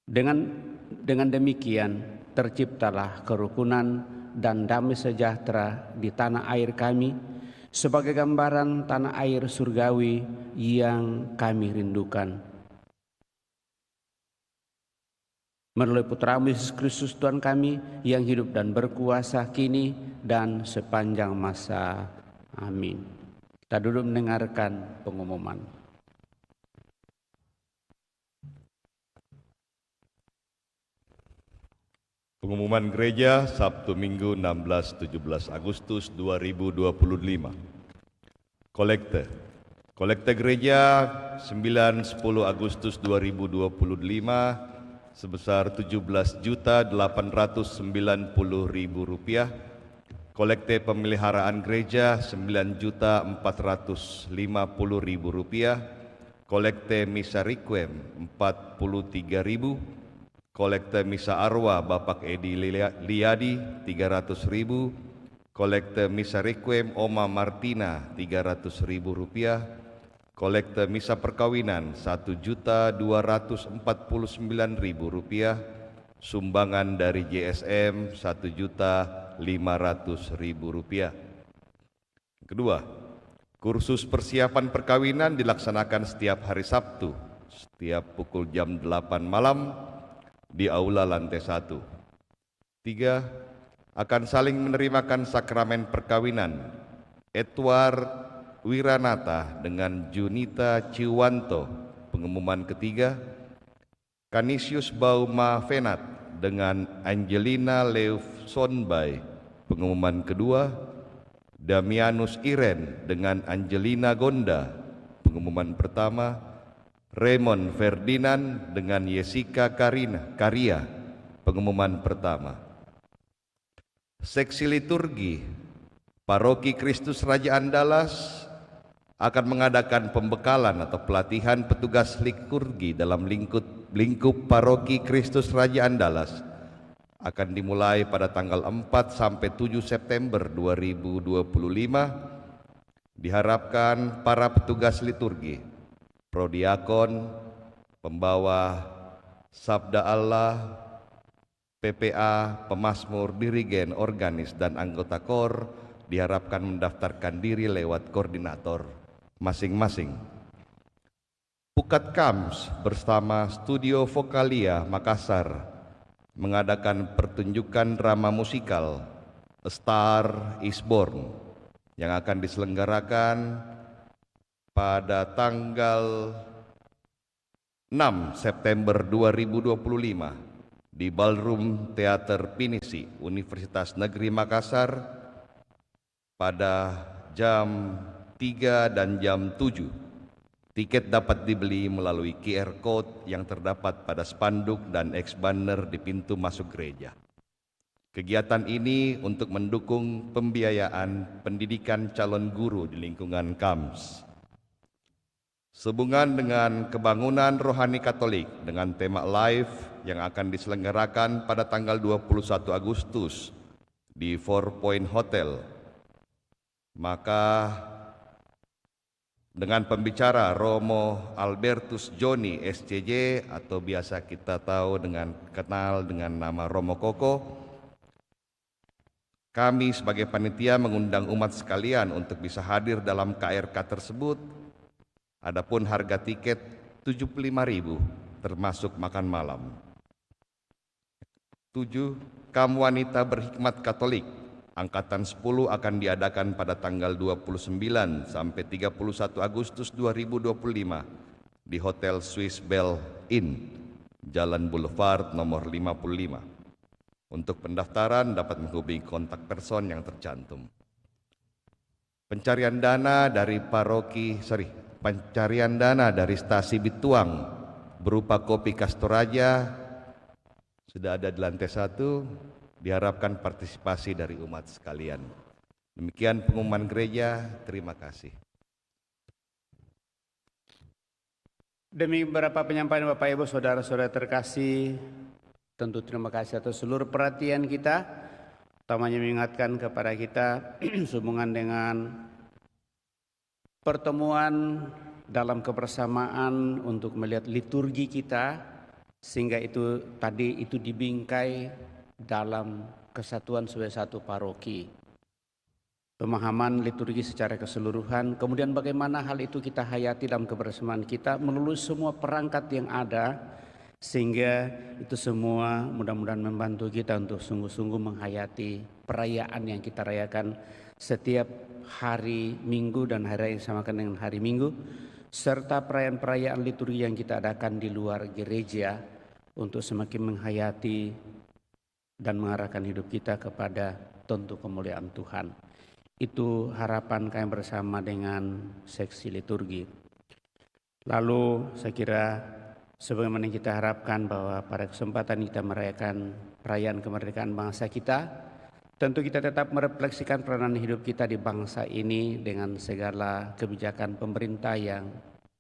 Dengan demikian terciptalah kerukunan dan damai sejahtera di tanah air kami, sebagai gambaran tanah air surgawi yang kami rindukan. Melalui Putra-Mu Yesus Kristus Tuhan kami, yang hidup dan berkuasa kini dan sepanjang masa. Amin. Kita duduk mendengarkan pengumuman. Pengumuman gereja Sabtu Minggu 16-17 Agustus 2025. Kolekte gereja 9-10 Agustus 2025 sebesar Rp17.890.000. Kolekte pemeliharaan gereja Rp9.450.000. Kolekte misa requiem Rp43.000. Kolekte misa arwah Bapak Edi Liadi Rp300.000. Kolekte misa requiem Oma Martina Rp300.000. Kolekte misa perkawinan Rp1.249.000. Sumbangan dari JSM Rp1.500.000. Kedua, kursus persiapan perkawinan dilaksanakan setiap hari Sabtu, setiap pukul jam 8 malam di aula lantai 1. 3, akan saling menerimakan sakramen perkawinan Edward Wiranata dengan Junita Ciwanto, pengumuman ketiga. Canisius Bauma Venat dengan Angelina Leufsonbay, pengumuman kedua. Damianus Iren dengan Angelina Gonda, pengumuman pertama. Raymond Ferdinand dengan Jessica Karia, pengumuman pertama. Seksi liturgi Paroki Kristus Raja Andalas akan mengadakan pembekalan atau pelatihan petugas liturgi dalam lingkup Paroki Kristus Raja Andalas. Akan dimulai pada tanggal 4 sampai 7 September 2025. Diharapkan para petugas liturgi, prodiakon, pembawa Sabda Allah, PPA, pemazmur, dirigen, organis, dan anggota KOR diharapkan mendaftarkan diri lewat koordinator masing-masing. Pukat Kams bersama Studio Vokalia Makassar mengadakan pertunjukan drama musikal A Star is Born yang akan diselenggarakan pada tanggal 6 September 2025 di Ballroom Teater Pinisi, Universitas Negeri Makassar pada jam 3 dan jam 7. Tiket dapat dibeli melalui QR Code yang terdapat pada spanduk dan ex-banner di pintu masuk gereja. Kegiatan ini untuk mendukung pembiayaan pendidikan calon guru di lingkungan KAMS. Sehubungan dengan kebangunan rohani Katolik dengan tema Live yang akan diselenggarakan pada tanggal 21 Agustus di 4 Point Hotel. Maka dengan pembicara Romo Albertus Joni SCJ atau biasa kita kenal dengan nama Romo Koko, kami sebagai panitia mengundang umat sekalian untuk bisa hadir dalam KRK tersebut. Adapun harga tiket 75.000 termasuk makan malam. 7. Kaum Wanita Berhikmat Katolik Angkatan 10 akan diadakan pada tanggal 29 sampai 31 Agustus 2025 di Hotel Swiss Bell Inn, Jalan Boulevard nomor 55. Untuk pendaftaran dapat menghubungi kontak person yang tercantum. Pencarian dana dari stasi Bituang berupa kopi Kastoraja sudah ada di lantai 1. Diharapkan partisipasi dari umat sekalian. Demikian pengumuman gereja. Terima kasih. Demi beberapa penyampaian Bapak Ibu Saudara-saudara terkasih, tentu terima kasih atas seluruh perhatian kita, utamanya mengingatkan kepada kita sehubungan dengan pertemuan dalam kebersamaan untuk melihat liturgi kita, sehingga itu tadi itu dibingkai dalam kesatuan sebagai satu paroki. Pemahaman liturgi secara keseluruhan, kemudian bagaimana hal itu kita hayati dalam kebersamaan kita melalui semua perangkat yang ada, sehingga itu semua mudah-mudahan membantu kita untuk sungguh-sungguh menghayati perayaan yang kita rayakan setiap hari Minggu dan hari yang disamakan dengan hari Minggu, serta perayaan-perayaan liturgi yang kita adakan di luar gereja untuk semakin menghayati dan mengarahkan hidup kita kepada tentu kemuliaan Tuhan. Itu harapan kami bersama dengan seksi liturgi. Lalu saya kira sebagaimana kita harapkan bahwa pada kesempatan kita merayakan perayaan kemerdekaan bangsa kita, tentu kita tetap merefleksikan peranan hidup kita di bangsa ini dengan segala kebijakan pemerintah yang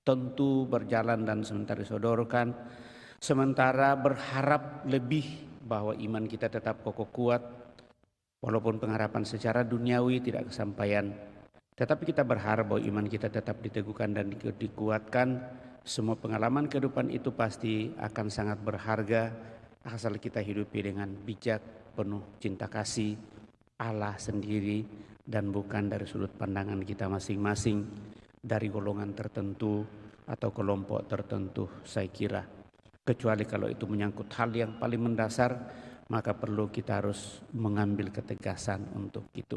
tentu berjalan dan sementara disodorkan, sementara berharap lebih bahwa iman kita tetap kokoh kuat, walaupun pengharapan secara duniawi tidak kesampaian, tetapi kita berharap bahwa iman kita tetap diteguhkan dan dikuatkan. Semua pengalaman kehidupan itu pasti akan sangat berharga asal kita hidupi dengan bijak, penuh cinta kasih Allah sendiri dan bukan dari sudut pandangan kita masing-masing, dari golongan tertentu atau kelompok tertentu. Saya kira kecuali kalau itu menyangkut hal yang paling mendasar, maka perlu kita harus mengambil ketegasan untuk itu.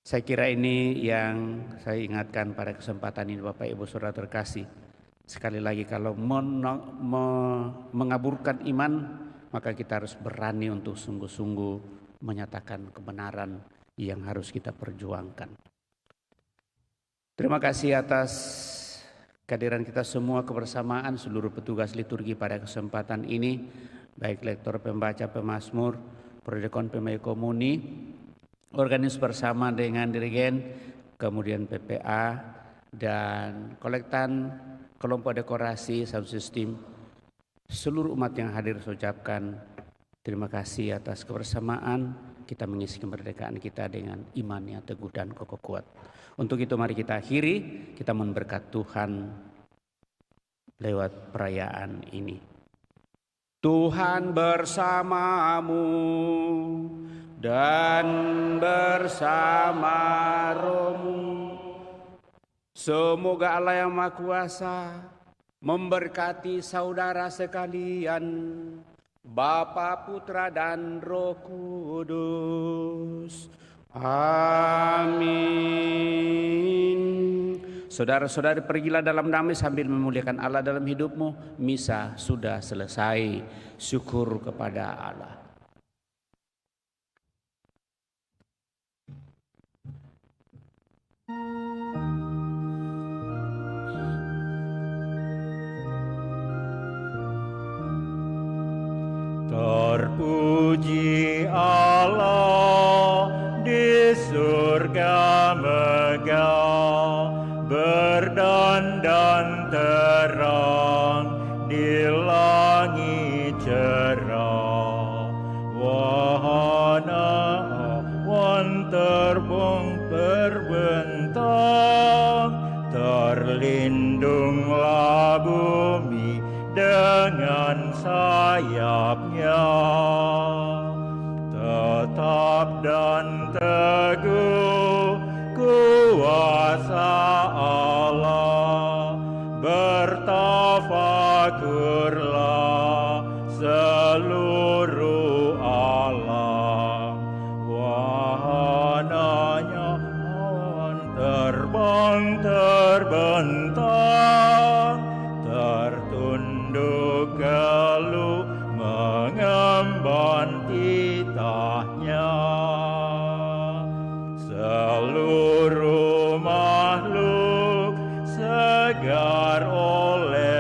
Saya kira ini yang saya ingatkan pada kesempatan ini Bapak Ibu Saudara terkasih. Sekali lagi kalau mengaburkan iman, maka kita harus berani untuk sungguh-sungguh menyatakan kebenaran yang harus kita perjuangkan. Terima kasih atas kehadiran kita semua kebersamaan seluruh petugas liturgi pada kesempatan ini, baik lektor, pembaca, pemazmur, Prodekon PMI Komuni, organis bersama dengan dirigen, kemudian PPA, dan kolektan kelompok dekorasi sound system. Seluruh umat yang hadir saya ucapkan terima kasih atas kebersamaan kita mengisi kemerdekaan kita dengan iman yang teguh dan kokoh kuat. Untuk itu mari kita akhiri, kita mohon berkat Tuhan lewat perayaan ini. Tuhan bersamamu dan bersama rohmu. Semoga Allah yang Maha Kuasa memberkati saudara sekalian, Bapa, Putra, dan Roh Kudus. Amin. Saudara-saudari, pergilah dalam damai sambil memuliakan Allah dalam hidupmu. Misa sudah selesai. Syukur kepada Allah. Terpuji Allah di surga megah, berdandan terang di langit cerah. Wahana awan terbang berbentang, terlindunglah bumi dengan sayapnya. Tetap dan teguh kuasa Allah, bertafakurlah seluruh alam. Wahananya awan terbang terbentang, tertunduk keluh mengemban titahnya. Seluruh makhluk segar oleh